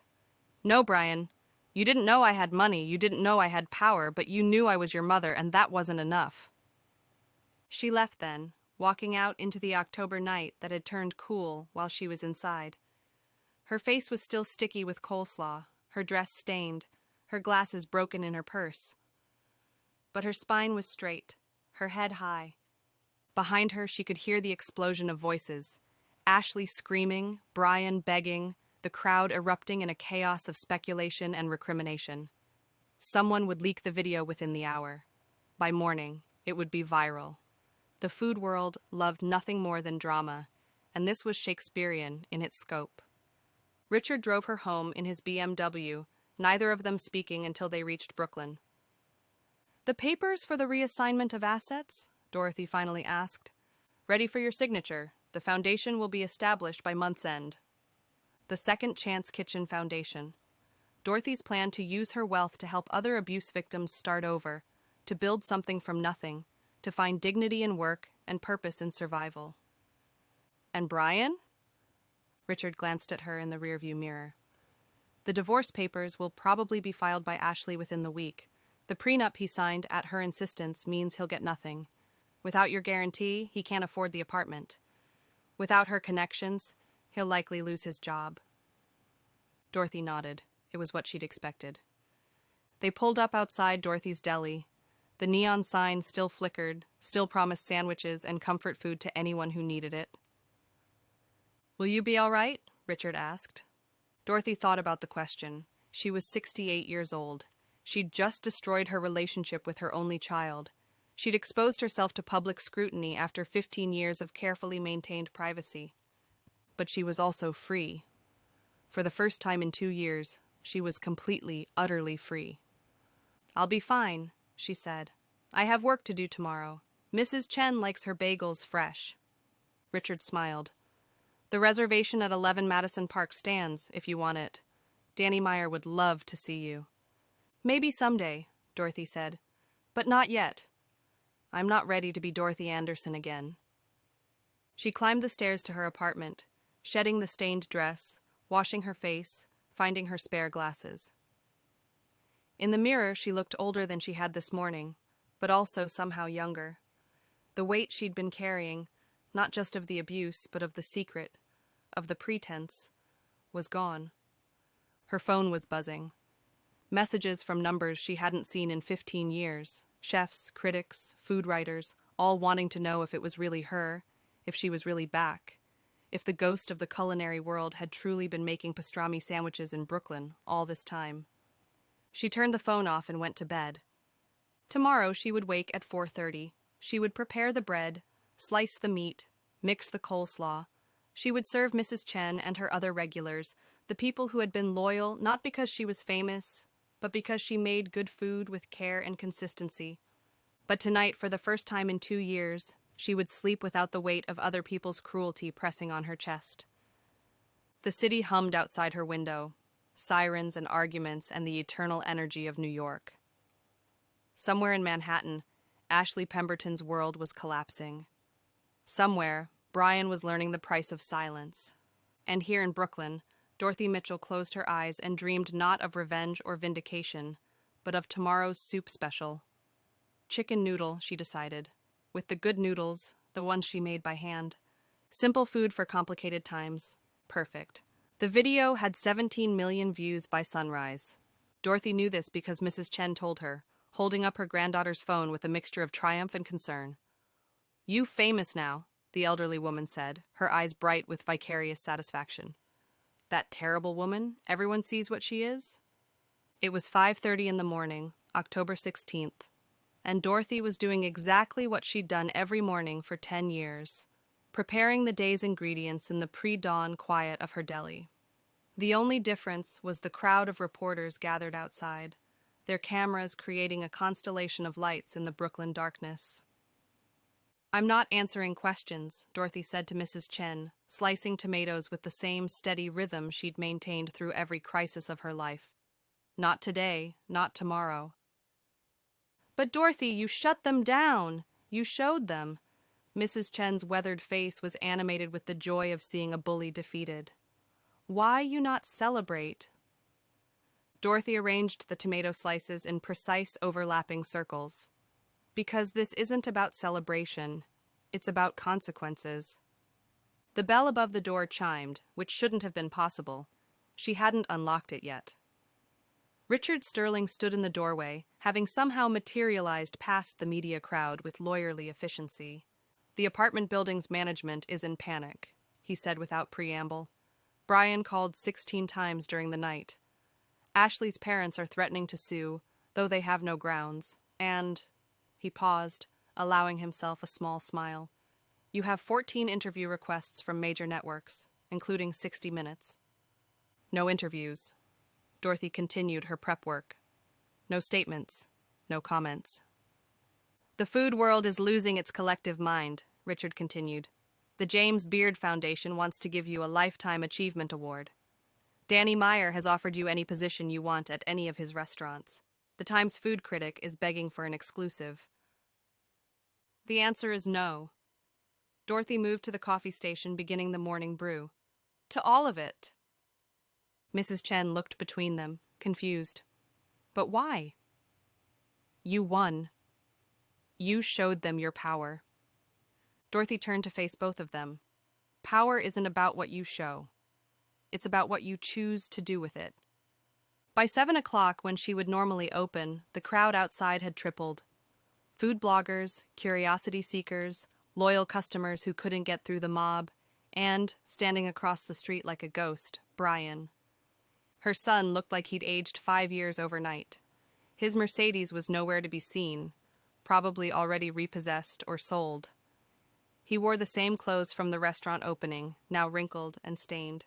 No, Brian. You didn't know I had money, you didn't know I had power, but you knew I was your mother, and that wasn't enough. She left then, walking out into the October night that had turned cool while she was inside. Her face was still sticky with coleslaw, her dress stained, her glasses broken in her purse. But her spine was straight, her head high. Behind her she could hear the explosion of voices. Ashley screaming, Brian begging, the crowd erupting in a chaos of speculation and recrimination. Someone would leak the video within the hour. By morning, it would be viral. The food world loved nothing more than drama, and this was Shakespearean in its scope. Richard drove her home in his BMW, neither of them speaking until they reached Brooklyn. The papers for the reassignment of assets? Dorothy finally asked. Ready for your signature. The foundation will be established by month's end. The Second Chance Kitchen Foundation. Dorothy's plan to use her wealth to help other abuse victims start over, to build something from nothing, to find dignity in work and purpose in survival. And Brian? Richard glanced at her in the rearview mirror. The divorce papers will probably be filed by Ashley within the week. The prenup he signed at her insistence means he'll get nothing. Without your guarantee, he can't afford the apartment. Without her connections, he'll likely lose his job. Dorothy nodded. It was what she'd expected. They pulled up outside Dorothy's deli. The neon sign still flickered, still promised sandwiches and comfort food to anyone who needed it. Will you be all right? Richard asked. Dorothy thought about the question. She was 68 years old. She'd just destroyed her relationship with her only child. She'd exposed herself to public scrutiny after 15 years of carefully maintained privacy. But she was also free. For the first time in 2 years, she was completely, utterly free. I'll be fine, she said. I have work to do tomorrow. Mrs. Chen likes her bagels fresh. Richard smiled. The reservation at 11 Madison Park stands, if you want it. Danny Meyer would love to see you. Maybe someday, Dorothy said. But not yet. I'm not ready to be Dorothy Anderson again. She climbed the stairs to her apartment, shedding the stained dress, washing her face, finding her spare glasses. In the mirror, she looked older than she had this morning, but also somehow younger. The weight she'd been carrying, not just of the abuse, but of the secret, of the pretense, was gone. Her phone was buzzing. Messages from numbers she hadn't seen in 15 years, chefs, critics, food writers, all wanting to know if it was really her, if she was really back, if the ghost of the culinary world had truly been making pastrami sandwiches in Brooklyn all this time. She turned the phone off and went to bed. Tomorrow she would wake at 4:30. She would prepare the bread, slice the meat, mix the coleslaw. She would serve Mrs. Chen and her other regulars, the people who had been loyal not because she was famous, but because she made good food with care and consistency. But tonight, for the first time in 2 years, she would sleep without the weight of other people's cruelty pressing on her chest. The city hummed outside her window, sirens and arguments and the eternal energy of New York. Somewhere in Manhattan, Ashley Pemberton's world was collapsing. Somewhere, Brian was learning the price of silence. And here in Brooklyn, Dorothy Mitchell closed her eyes and dreamed not of revenge or vindication, but of tomorrow's soup special. Chicken noodle, she decided, with the good noodles, the ones she made by hand. Simple food for complicated times. Perfect. The video had 17 million views by sunrise. Dorothy knew this because Mrs. Chen told her, holding up her granddaughter's phone with a mixture of triumph and concern. "You famous now," the elderly woman said, her eyes bright with vicarious satisfaction. "That terrible woman, everyone sees what she is?" It was 5:30 in the morning, October 16th, and Dorothy was doing exactly what she'd done every morning for 10 years, preparing the day's ingredients in the pre-dawn quiet of her deli. The only difference was the crowd of reporters gathered outside, their cameras creating a constellation of lights in the Brooklyn darkness. "I'm not answering questions," Dorothy said to Mrs. Chen, slicing tomatoes with the same steady rhythm she'd maintained through every crisis of her life. "Not today, not tomorrow." "But Dorothy, you shut them down! You showed them." Mrs. Chen's weathered face was animated with the joy of seeing a bully defeated. "Why you not celebrate?" Dorothy arranged the tomato slices in precise overlapping circles. "Because this isn't about celebration. It's about consequences." The bell above the door chimed, which shouldn't have been possible. She hadn't unlocked it yet. Richard Sterling stood in the doorway, having somehow materialized past the media crowd with lawyerly efficiency. "The apartment building's management is in panic," he said without preamble. "Brian called 16 times during the night. Ashley's parents are threatening to sue, though they have no grounds. And," he paused, allowing himself a small smile, "you have 14 interview requests from major networks, including 60 Minutes. No interviews." Dorothy continued her prep work. "No statements, no comments." "The food world is losing its collective mind," Richard continued. "The James Beard Foundation wants to give you a Lifetime Achievement Award. Danny Meyer has offered you any position you want at any of his restaurants. The Times food critic is begging for an exclusive." "The answer is no." Dorothy moved to the coffee station, beginning the morning brew. "To all of it." Mrs. Chen looked between them, confused. "But why?" "You won. You showed them your power." Dorothy turned to face both of them. "Power isn't about what you show. It's about what you choose to do with it." By 7 o'clock, when she would normally open, the crowd outside had tripled. Food bloggers, curiosity seekers, loyal customers who couldn't get through the mob, and, standing across the street like a ghost, Brian. Her son looked like he'd aged 5 years overnight. His Mercedes was nowhere to be seen, probably already repossessed or sold. He wore the same clothes from the restaurant opening, now wrinkled and stained.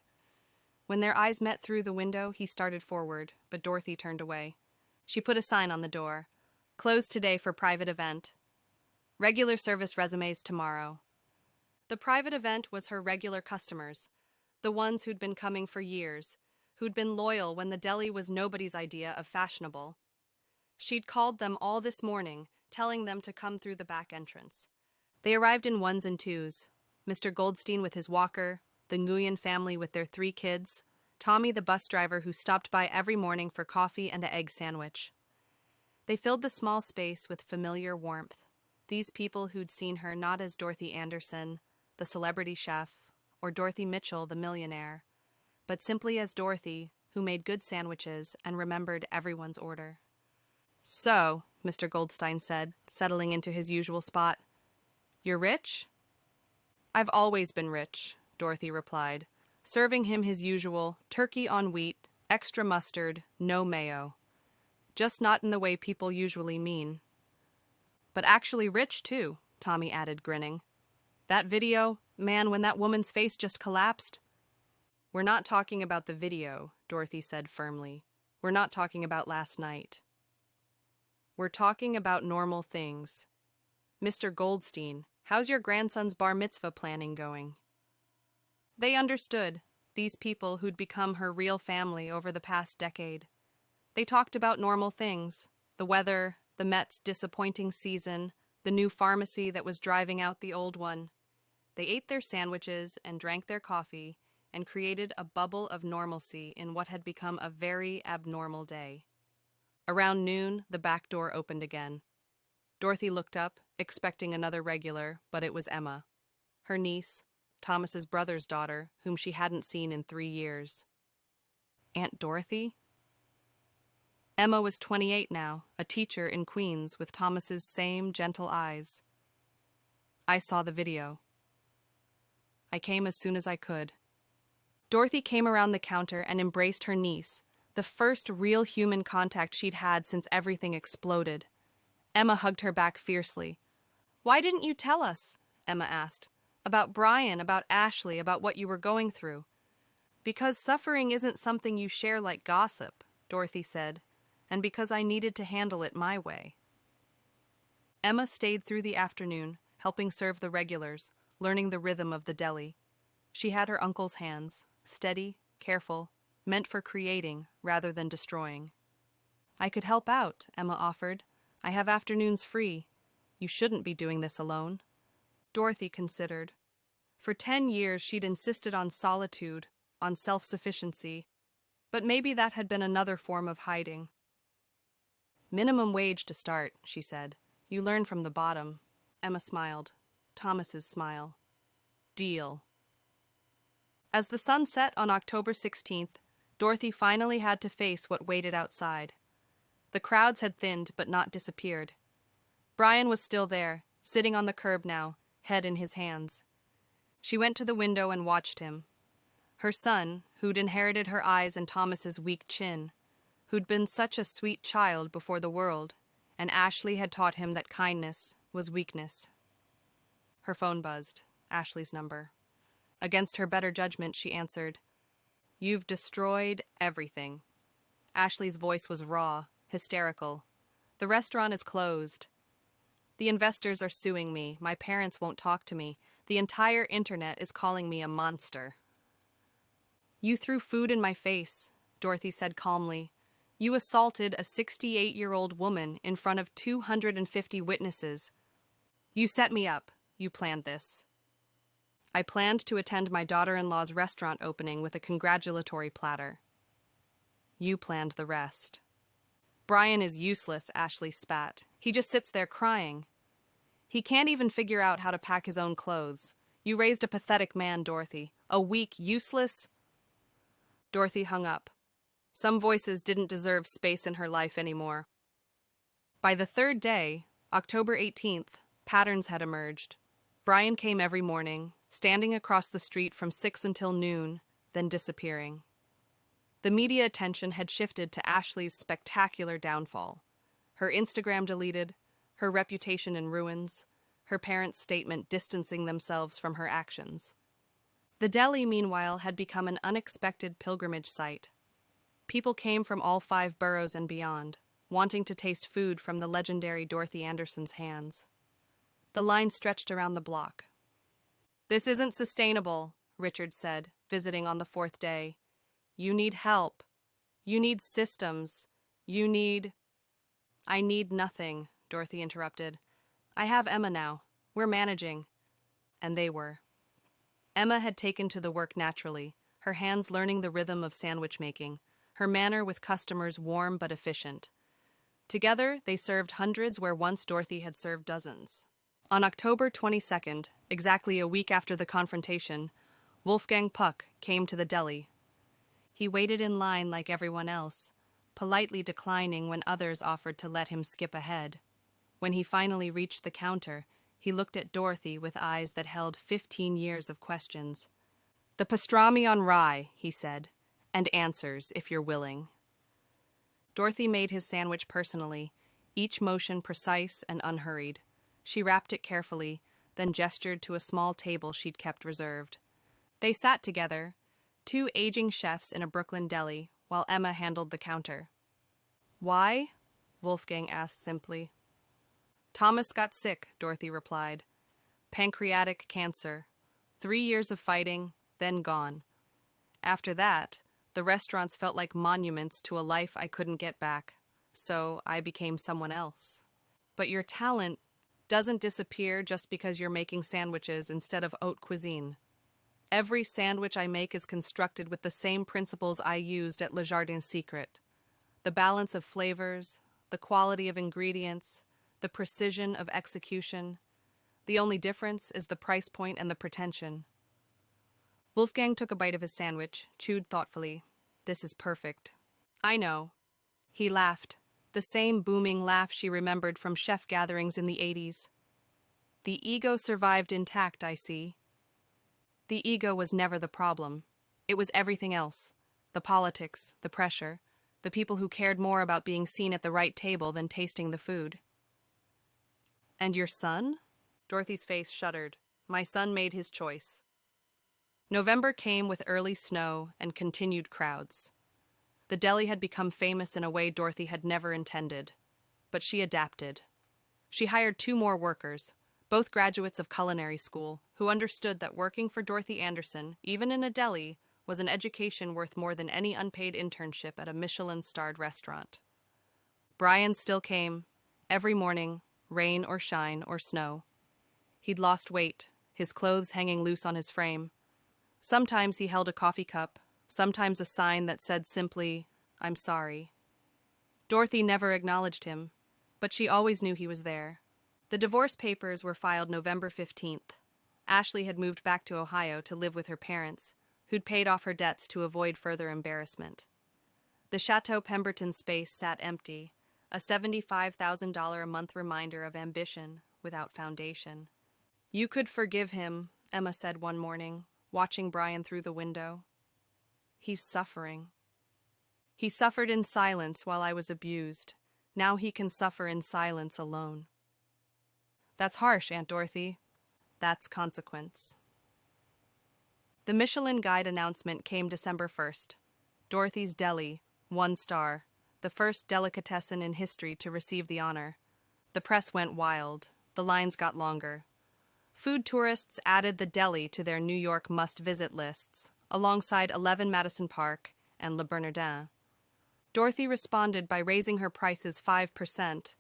When their eyes met through the window, he started forward, but Dorothy turned away. She put a sign on the door. "Closed today for private event. Regular service resumes tomorrow." The private event was her regular customers, the ones who'd been coming for years, who'd been loyal when the deli was nobody's idea of fashionable. She'd called them all this morning, telling them to come through the back entrance. They arrived in ones and twos. Mr. Goldstein with his walker, the Nguyen family with their 3 kids, Tommy the bus driver who stopped by every morning for coffee and an egg sandwich. They filled the small space with familiar warmth, these people who'd seen her not as Dorothy Anderson, the celebrity chef, or Dorothy Mitchell, the millionaire, but simply as Dorothy, who made good sandwiches and remembered everyone's order. "So," Mr. Goldstein said, settling into his usual spot, "you're rich?" "I've always been rich," Dorothy replied, serving him his usual turkey on wheat, extra mustard, no mayo. "Just not in the way people usually mean." "But actually rich, too," Tommy added, grinning. "That video, man, when that woman's face just collapsed." "We're not talking about the video," Dorothy said firmly. "We're not talking about last night. We're talking about normal things. Mr. Goldstein, how's your grandson's bar mitzvah planning going?" They understood, these people who'd become her real family over the past decade. They talked about normal things, the weather, the Mets' disappointing season, the new pharmacy that was driving out the old one. They ate their sandwiches and drank their coffee and created a bubble of normalcy in what had become a very abnormal day. Around noon, the back door opened again. Dorothy looked up, expecting another regular, but it was Emma, her niece, Thomas's brother's daughter, whom she hadn't seen in 3 years. Aunt Dorothy? Emma was 28 now, a teacher in Queens with Thomas's same gentle eyes. I saw the video. I came as soon as I could. Dorothy came around the counter and embraced her niece, the first real human contact she'd had since everything exploded. Emma hugged her back fiercely. "Why didn't you tell us?" Emma asked. "About Brian, about Ashley, about what you were going through." "Because suffering isn't something you share like gossip," Dorothy said, "and because I needed to handle it my way." Emma stayed through the afternoon, helping serve the regulars, learning the rhythm of the deli. She had her uncle's hands, steady, careful, meant for creating rather than destroying. "I could help out," Emma offered. "I have afternoons free. You shouldn't be doing this alone." Dorothy considered. For 10 years she'd insisted on solitude, on self-sufficiency, but maybe that had been another form of hiding. "Minimum wage to start," she said. "You learn from the bottom." Emma smiled. Thomas's smile. "Deal." As the sun set on October 16th, Dorothy finally had to face what waited outside. The crowds had thinned but not disappeared. Brian was still there, sitting on the curb now, head in his hands. She went to the window and watched him. Her son, who'd inherited her eyes and Thomas's weak chin, who'd been such a sweet child before the world, and Ashley had taught him that kindness was weakness. Her phone buzzed. Ashley's number. Against her better judgment, she answered. "You've destroyed everything." Ashley's voice was raw, hysterical. "The restaurant is closed. The investors are suing me. My parents won't talk to me. The entire internet is calling me a monster." "You threw food in my face," Dorothy said calmly. "You assaulted a 68-year-old woman in front of 250 witnesses. You set me up. You planned this." "I planned to attend my daughter-in-law's restaurant opening with a congratulatory platter." "You planned the rest." "Brian is useless," Ashley spat. "He just sits there crying. He can't even figure out how to pack his own clothes. You raised a pathetic man, Dorothy. A weak, useless—" Dorothy hung up. Some voices didn't deserve space in her life anymore. By the third day, October 18th, patterns had emerged. Brian came every morning, standing across the street from 6 until noon, then disappearing. The media attention had shifted to Ashley's spectacular downfall. Her Instagram deleted, her reputation in ruins, her parents' statement distancing themselves from her actions. The deli, meanwhile, had become an unexpected pilgrimage site. People came from all 5 boroughs and beyond, wanting to taste food from the legendary Dorothy Anderson's hands. The line stretched around the block. "This isn't sustainable," Richard said, visiting on the 4th day. "You need help. You need systems. You need—" "I need nothing," Dorothy interrupted. "I have Emma now. We're managing." And they were. Emma had taken to the work naturally, her hands learning the rhythm of sandwich making, her manner with customers warm but efficient. Together, they served hundreds where once Dorothy had served dozens. On October 22nd, exactly a week after the confrontation, Wolfgang Puck came to the deli. He waited in line like everyone else, politely declining when others offered to let him skip ahead. When he finally reached the counter, he looked at Dorothy with eyes that held 15 years of questions. "The pastrami on rye," he said, "and answers, if you're willing." Dorothy made his sandwich personally, each motion precise and unhurried. She wrapped it carefully, then gestured to a small table she'd kept reserved. They sat together, 2 aging chefs in a Brooklyn deli, while Emma handled the counter. "Why?" Wolfgang asked simply. "Thomas got sick," Dorothy replied. "Pancreatic cancer. 3 years of fighting, then gone. After that, the restaurants felt like monuments to a life I couldn't get back, so I became someone else. But your talent, doesn't disappear just because you're making sandwiches instead of haute cuisine. Every sandwich I make is constructed with the same principles I used at Le Jardin Secret. The balance of flavors, the quality of ingredients, the precision of execution. The only difference is the price point and the pretension. Wolfgang took a bite of his sandwich, chewed thoughtfully. This is perfect. I know. He laughed, the same booming laugh she remembered from chef gatherings in the 80s. The ego survived intact, I see. The ego was never the problem. It was everything else. The politics, the pressure, the people who cared more about being seen at the right table than tasting the food. And your son? Dorothy's face shuddered. My son made his choice. November came with early snow and continued crowds. The deli had become famous in a way Dorothy had never intended. But she adapted. She hired 2 more workers, both graduates of culinary school, who understood that working for Dorothy Anderson, even in a deli, was an education worth more than any unpaid internship at a Michelin-starred restaurant. Brian still came, every morning, rain or shine or snow. He'd lost weight, his clothes hanging loose on his frame. Sometimes he held a coffee cup, sometimes a sign that said simply, I'm sorry. Dorothy never acknowledged him, but she always knew he was there. The divorce papers were filed November 15th. Ashley had moved back to Ohio to live with her parents, who'd paid off her debts to avoid further embarrassment. The Chateau Pemberton space sat empty, a $75,000 a month reminder of ambition without foundation. You could forgive him, Emma said one morning, watching Brian through the window. He's suffering. He suffered in silence while I was abused. Now he can suffer in silence alone. That's harsh, Aunt Dorothy. That's consequence. The Michelin Guide announcement came December 1st. Dorothy's Deli, 1 star, the first delicatessen in history to receive the honor. The press went wild. The lines got longer. Food tourists added the deli to their New York must-visit lists, alongside 11 Madison Park and Le Bernardin. Dorothy responded by raising her prices 5%,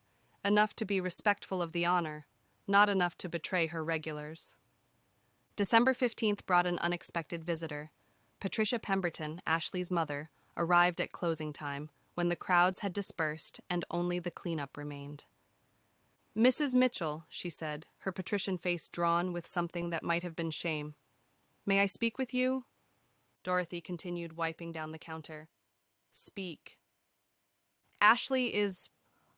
enough to be respectful of the honor, not enough to betray her regulars. December 15th brought an unexpected visitor. Patricia Pemberton, Ashley's mother, arrived at closing time, when the crowds had dispersed and only the cleanup remained. Mrs. Mitchell, she said, her patrician face drawn with something that might have been shame. May I speak with you? Dorothy continued, wiping down the counter. Speak. Ashley is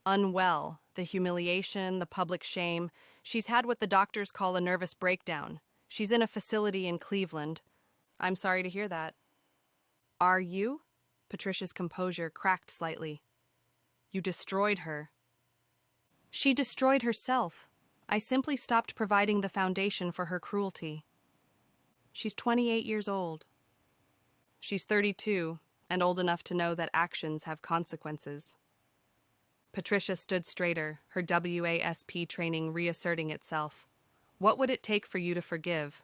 unwell. The humiliation, the public shame. She's had what the doctors call a nervous breakdown. She's in a facility in Cleveland. I'm sorry to hear that. Are you? Patricia's composure cracked slightly. You destroyed her. She destroyed herself. I simply stopped providing the foundation for her cruelty. She's 28 years old. She's 32, and old enough to know that actions have consequences. Patricia stood straighter, her WASP training reasserting itself. What would it take for you to forgive?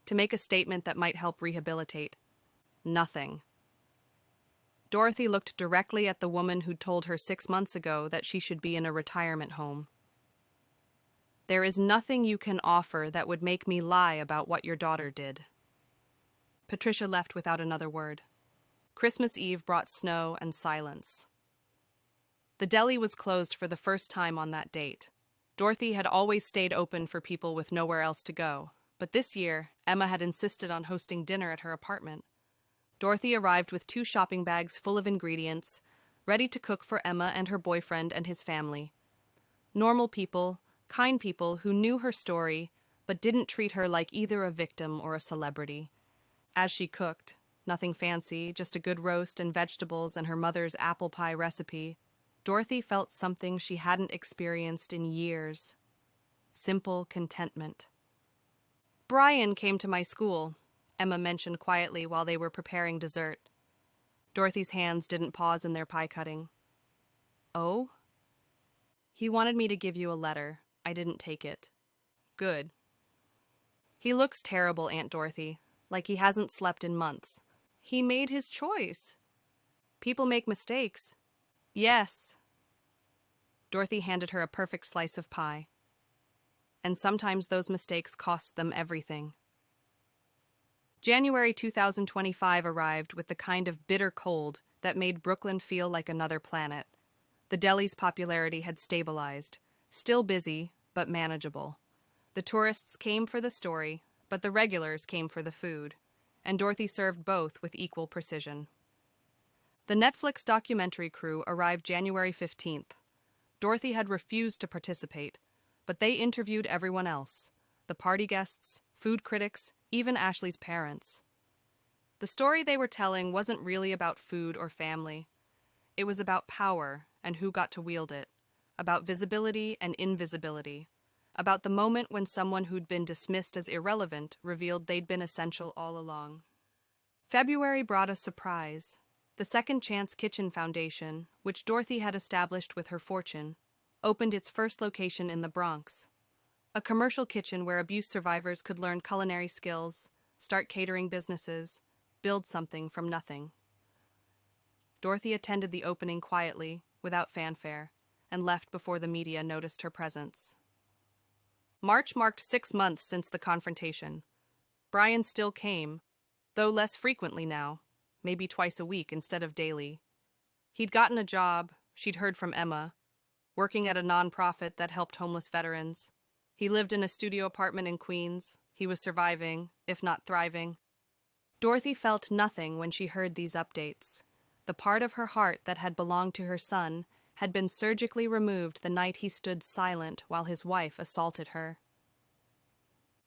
To make a statement that might help rehabilitate? Nothing. Dorothy looked directly at the woman who'd told her 6 months ago that she should be in a retirement home. There is nothing you can offer that would make me lie about what your daughter did. Patricia left without another word. Christmas Eve brought snow and silence. The deli was closed for the first time on that date. Dorothy had always stayed open for people with nowhere else to go, but this year, Emma had insisted on hosting dinner at her apartment. Dorothy arrived with 2 shopping bags full of ingredients, ready to cook for Emma and her boyfriend and his family. Normal people, kind people who knew her story, but didn't treat her like either a victim or a celebrity. As she cooked, nothing fancy, just a good roast and vegetables and her mother's apple pie recipe, Dorothy felt something she hadn't experienced in years. Simple contentment. Brian came to my school, Emma mentioned quietly while they were preparing dessert. Dorothy's hands didn't pause in their pie cutting. Oh? He wanted me to give you a letter. I didn't take it. Good. He looks terrible, Aunt Dorothy, like he hasn't slept in months. He made his choice. People make mistakes. Yes. Dorothy handed her a perfect slice of pie. and sometimes those mistakes cost them everything. January 2025 arrived with the kind of bitter cold that made Brooklyn feel like another planet. The deli's popularity had stabilized, still busy, but manageable. The tourists came for the story, but the regulars came for the food, and Dorothy served both with equal precision. The Netflix documentary crew arrived January 15th. Dorothy had refused to participate, but they interviewed everyone else: the party guests, food critics, even Ashley's parents. The story they were telling wasn't really about food or family. It was about power and who got to wield it, about visibility and invisibility, about the moment when someone who'd been dismissed as irrelevant revealed they'd been essential all along. February brought a surprise. The Second Chance Kitchen Foundation, which Dorothy had established with her fortune, opened its first location in the Bronx. A commercial kitchen where abuse survivors could learn culinary skills, start catering businesses, build something from nothing. Dorothy attended the opening quietly, without fanfare, and left before the media noticed her presence. March marked 6 months since the confrontation. Brian still came, though less frequently now, maybe twice a week instead of daily. He'd gotten a job, she'd heard from Emma, working at a nonprofit that helped homeless veterans. He lived in a studio apartment in Queens. He was surviving, if not thriving. Dorothy felt nothing when she heard these updates. The part of her heart that had belonged to her son had been surgically removed the night he stood silent while his wife assaulted her.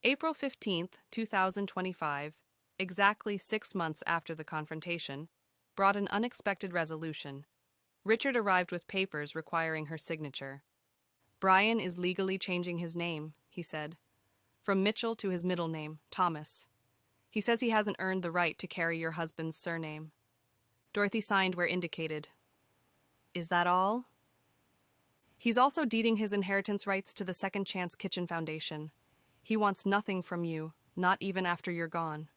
April 15th, 2025, exactly 6 months after the confrontation, brought an unexpected resolution. Richard arrived with papers requiring her signature. "Brian is legally changing his name," he said, "from Mitchell to his middle name, Thomas. He says he hasn't earned the right to carry your husband's surname." Dorothy signed where indicated. "Is that all?" "He's also deeding his inheritance rights to the Second Chance Kitchen Foundation. He wants nothing from you, not even after you're gone."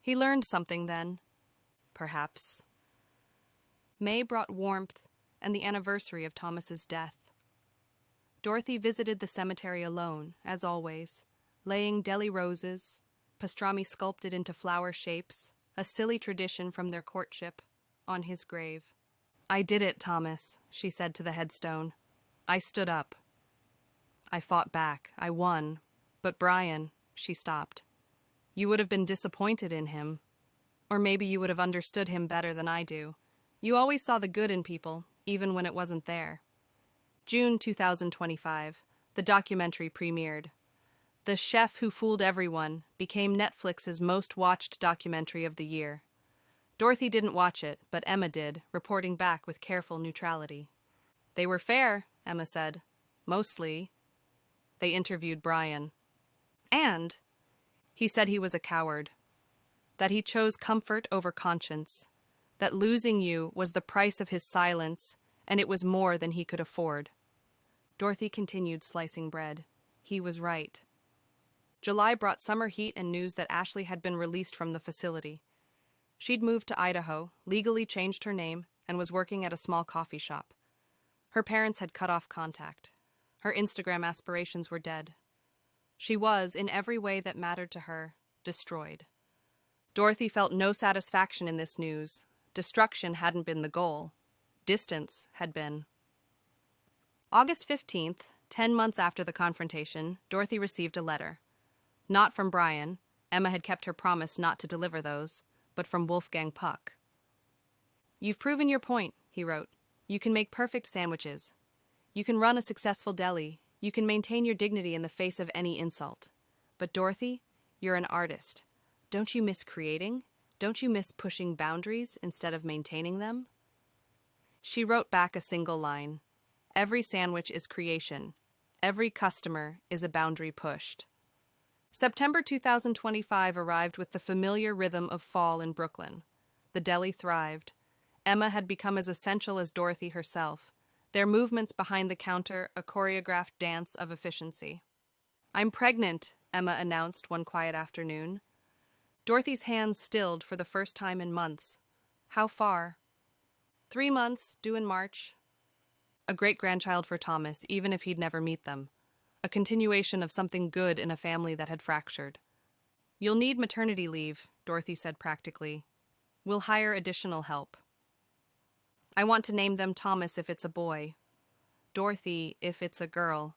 He learned something then. Perhaps. May brought warmth and the anniversary of Thomas's death. Dorothy visited the cemetery alone, as always, laying deli roses, pastrami sculpted into flower shapes, a silly tradition from their courtship, on his grave. "I did it, Thomas," she said to the headstone. "I stood up. I fought back. I won. But Brian," she stopped. "You would have been disappointed in him. Or maybe you would have understood him better than I do. You always saw the good in people, even when it wasn't there." June 2025, the documentary premiered. The Chef Who Fooled Everyone became Netflix's most watched documentary of the year. Dorothy didn't watch it, but Emma did, reporting back with careful neutrality. "They were fair," Emma said. "Mostly." They interviewed Brian. And he said he was a coward, that he chose comfort over conscience, that losing you was the price of his silence, and it was more than he could afford. Dorothy continued slicing bread. He was right. July brought summer heat and news that Ashley had been released from the facility. She'd moved to Idaho, legally changed her name, and was working at a small coffee shop. Her parents had cut off contact. Her Instagram aspirations were dead. She was, in every way that mattered to her, destroyed. Dorothy felt no satisfaction in this news. Destruction hadn't been the goal. Distance had been. August 15th, 10 months after the confrontation, Dorothy received a letter. Not from Brian. Emma had kept her promise not to deliver those, but from Wolfgang Puck. "You've proven your point," he wrote. "You can make perfect sandwiches. You can run a successful deli. You can maintain your dignity in the face of any insult. But Dorothy, you're an artist. Don't you miss creating? Don't you miss pushing boundaries instead of maintaining them?" She wrote back a single line. "Every sandwich is creation. Every customer is a boundary pushed." September 2025 arrived with the familiar rhythm of fall in Brooklyn. The deli thrived. Emma had become as essential as Dorothy herself, their movements behind the counter a choreographed dance of efficiency. "I'm pregnant," Emma announced one quiet afternoon. Dorothy's hands stilled for the first time in months. "How far?" 3 months, due in March. A great-grandchild for Thomas, even if he'd never meet them. a continuation of something good in a family that had fractured. "You'll need maternity leave," Dorothy said practically. "We'll hire additional help. I want to name them Thomas if it's a boy, Dorothy if it's a girl."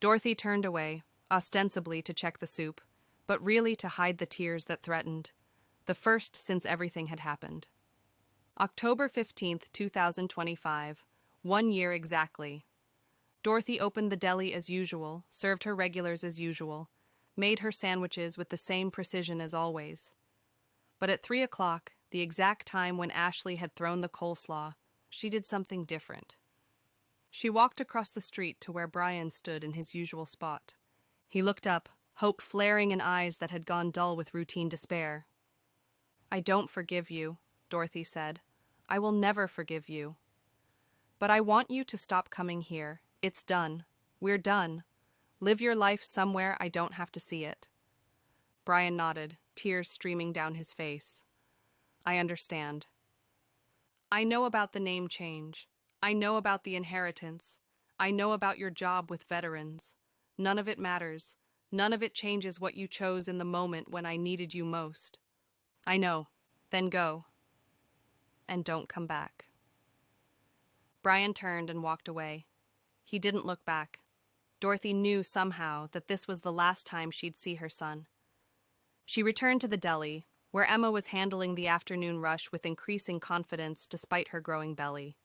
Dorothy turned away, ostensibly to check the soup, but really to hide the tears that threatened, the first since everything had happened. October 15th, 2025, 1 year exactly. Dorothy opened the deli as usual, served her regulars as usual, made her sandwiches with the same precision as always. But at 3 o'clock, the exact time when Ashley had thrown the coleslaw, she did something different. She walked across the street to where Brian stood in his usual spot. He looked up, hope flaring in eyes that had gone dull with routine despair. "I don't forgive you," Dorothy said. "I will never forgive you. But I want you to stop coming here. It's done. We're done. Live your life somewhere I don't have to see it." Brian nodded, tears streaming down his face. "I understand. I know about the name change. I know about the inheritance. I know about your job with veterans. None of it matters. None of it changes what you chose in the moment when I needed you most. I know. Then go. And don't come back." Brian turned and walked away. He didn't look back. Dorothy knew somehow that this was the last time she'd see her son. She returned to the deli, where Emma was handling the afternoon rush with increasing confidence despite her growing belly.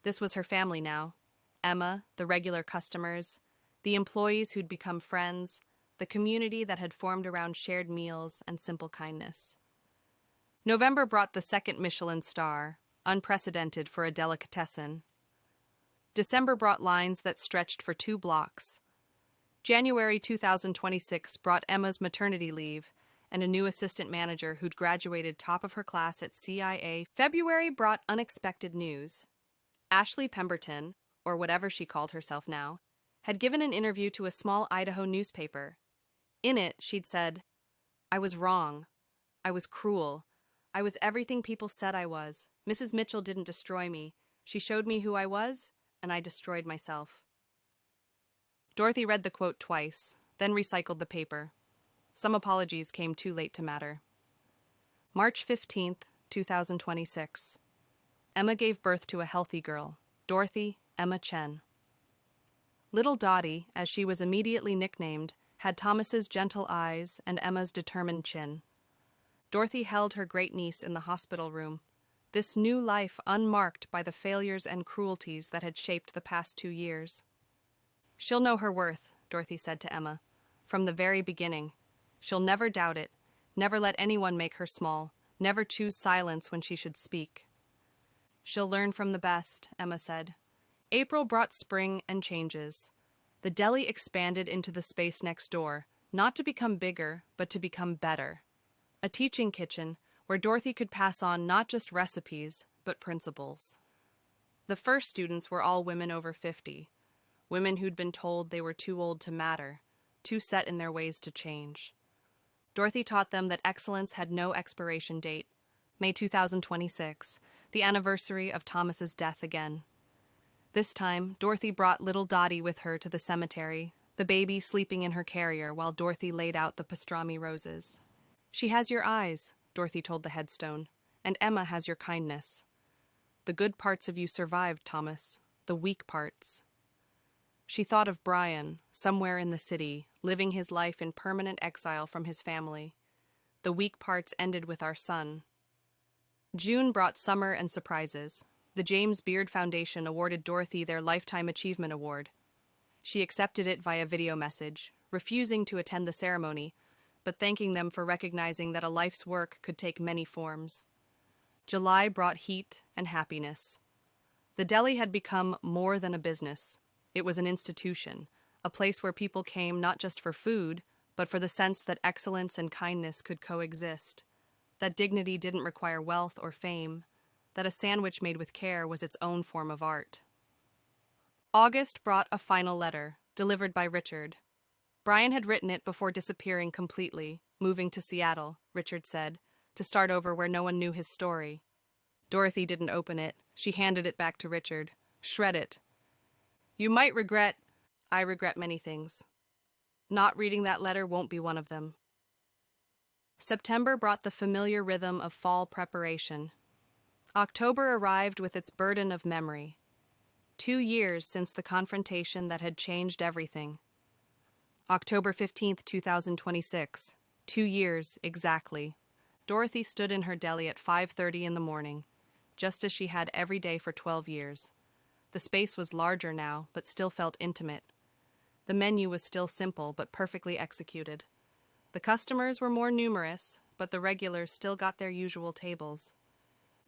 This was her family now. Emma, the regular customers, the employees who'd become friends, the community that had formed around shared meals and simple kindness. November brought the second Michelin star, unprecedented for a delicatessen. December brought lines that stretched for 2 blocks. January 2026 brought Emma's maternity leave and a new assistant manager who'd graduated top of her class at CIA. February brought unexpected news. Ashley Pemberton, or whatever she called herself now, had given an interview to a small Idaho newspaper. In it, she'd said, "I was wrong. I was cruel. I was everything people said I was. Mrs. Mitchell didn't destroy me. She showed me who I was, and I destroyed myself." Dorothy read the quote twice, then recycled the paper. Some apologies came too late to matter. March 15th, 2026. Emma gave birth to a healthy girl, Dorothy Emma Chen. Little Dottie, as she was immediately nicknamed, had Thomas's gentle eyes and Emma's determined chin. Dorothy held her great-niece in the hospital room, this new life unmarked by the failures and cruelties that had shaped the past 2 years. "She'll know her worth," Dorothy said to Emma. "From the very beginning. She'll never doubt it, never let anyone make her small, never choose silence when she should speak." "She'll learn from the best," Emma said. April brought spring and changes. The deli expanded into the space next door, not to become bigger, but to become better. A teaching kitchen where Dorothy could pass on not just recipes, but principles. The first students were all women over 50, women who'd been told they were too old to matter, too set in their ways to change. Dorothy taught them that excellence had no expiration date. May 2026, the anniversary of Thomas's death again. This time, Dorothy brought little Dottie with her to the cemetery, the baby sleeping in her carrier while Dorothy laid out the pastrami roses. "She has your eyes," Dorothy told the headstone, "and Emma has your kindness. The good parts of you survived, Thomas, the weak parts." She thought of Brian, somewhere in the city, living his life in permanent exile from his family. The weak parts ended with our son. June brought summer and surprises. The James Beard Foundation awarded Dorothy their Lifetime Achievement Award. She accepted it via video message, refusing to attend the ceremony, but thanking them for recognizing that a life's work could take many forms. July brought heat and happiness. The deli had become more than a business. It was an institution, a place where people came not just for food, but for the sense that excellence and kindness could coexist, that dignity didn't require wealth or fame, that a sandwich made with care was its own form of art. August brought a final letter, delivered by Richard. Brian had written it before disappearing completely, moving to Seattle, Richard said, to start over where no one knew his story. Dorothy didn't open it. She handed it back to Richard. "Shred it. You might regret..." I regret many things. Not reading that letter won't be one of them. September brought the familiar rhythm of fall preparation. October arrived with its burden of memory. 2 years since the confrontation that had changed everything. October 15th, 2026. 2 years, exactly. Dorothy stood in her deli at 5:30 in the morning, just as she had every day for 12 years. The space was larger now, but still felt intimate. The menu was still simple, but perfectly executed. The customers were more numerous, but the regulars still got their usual tables.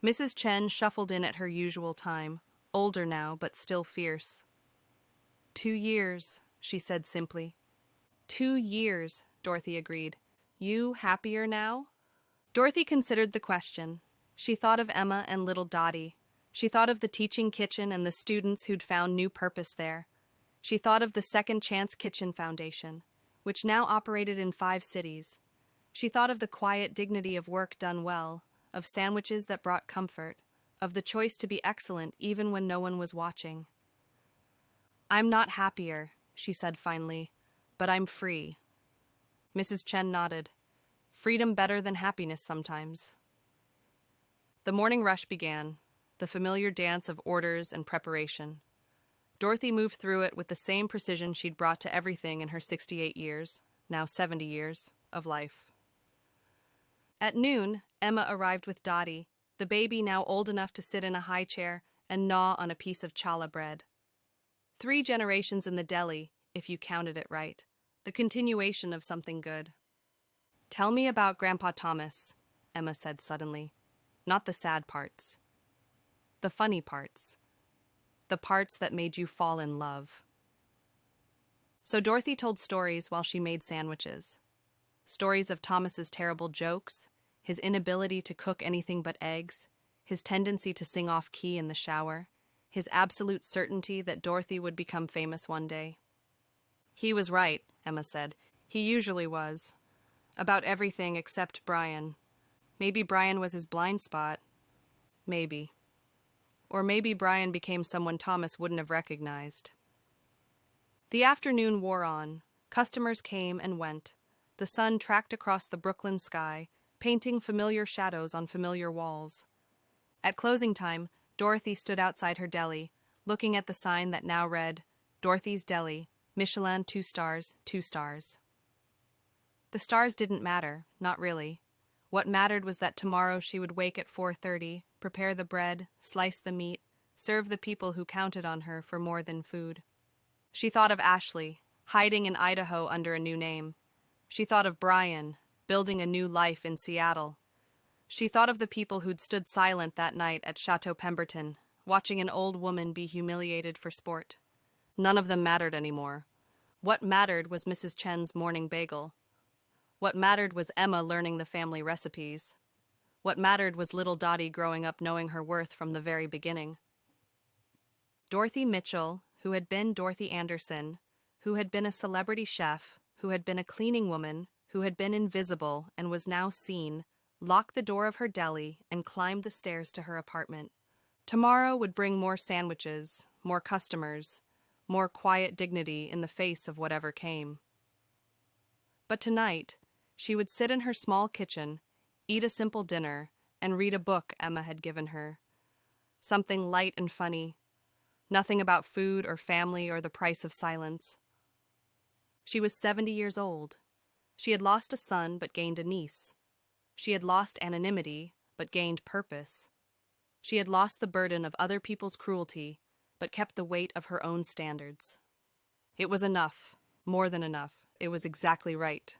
Mrs. Chen shuffled in at her usual time, older now, but still fierce. 2 years, she said simply. 2 years, Dorothy agreed. You happier now? Dorothy considered the question. She thought of Emma and little Dottie. She thought of the teaching kitchen and the students who'd found new purpose there. She thought of the Second Chance Kitchen Foundation, which now operated in 5 cities. She thought of the quiet dignity of work done well, of sandwiches that brought comfort, of the choice to be excellent even when no one was watching. I'm not happier, she said finally, but I'm free. Mrs. Chen nodded. Freedom better than happiness sometimes. The morning rush began, the familiar dance of orders and preparation. Dorothy moved through it with the same precision she'd brought to everything in her 68 years, now 70 years, of life. At noon, Emma arrived with Dottie, the baby now old enough to sit in a high chair and gnaw on a piece of challah bread. 3 generations in the deli, if you counted it right, the continuation of something good. Tell me about Grandpa Thomas, Emma said suddenly. Not the sad parts. The funny parts. The parts that made you fall in love. So Dorothy told stories while she made sandwiches. Stories of Thomas's terrible jokes, his inability to cook anything but eggs, his tendency to sing off key in the shower, his absolute certainty that Dorothy would become famous one day. He was right, Emma said. He usually was. About everything except Brian. Maybe Brian was his blind spot. Maybe. Or maybe Brian became someone Thomas wouldn't have recognized. The afternoon wore on. Customers came and went. The sun tracked across the Brooklyn sky, painting familiar shadows on familiar walls. At closing time, Dorothy stood outside her deli, looking at the sign that now read, Dorothy's Deli, Michelin 2 stars, 2 stars. The stars didn't matter, not really. What mattered was that tomorrow she would wake at 4:30, prepare the bread, slice the meat, serve the people who counted on her for more than food. She thought of Ashley, hiding in Idaho under a new name. She thought of Brian, building a new life in Seattle. She thought of the people who'd stood silent that night at Chateau Pemberton, watching an old woman be humiliated for sport. None of them mattered anymore. What mattered was Mrs. Chen's morning bagel. What mattered was Emma learning the family recipes. What mattered was little Dottie growing up knowing her worth from the very beginning. Dorothy Mitchell, who had been Dorothy Anderson, who had been a celebrity chef, who had been a cleaning woman, who had been invisible and was now seen, locked the door of her deli and climbed the stairs to her apartment. Tomorrow would bring more sandwiches, more customers, more quiet dignity in the face of whatever came. But tonight, she would sit in her small kitchen, eat a simple dinner, and read a book Emma had given her. Something light and funny. Nothing about food or family or the price of silence. She was 70 years old. She had lost a son but gained a niece. She had lost anonymity but gained purpose. She had lost the burden of other people's cruelty but kept the weight of her own standards. It was enough, more than enough. It was exactly right.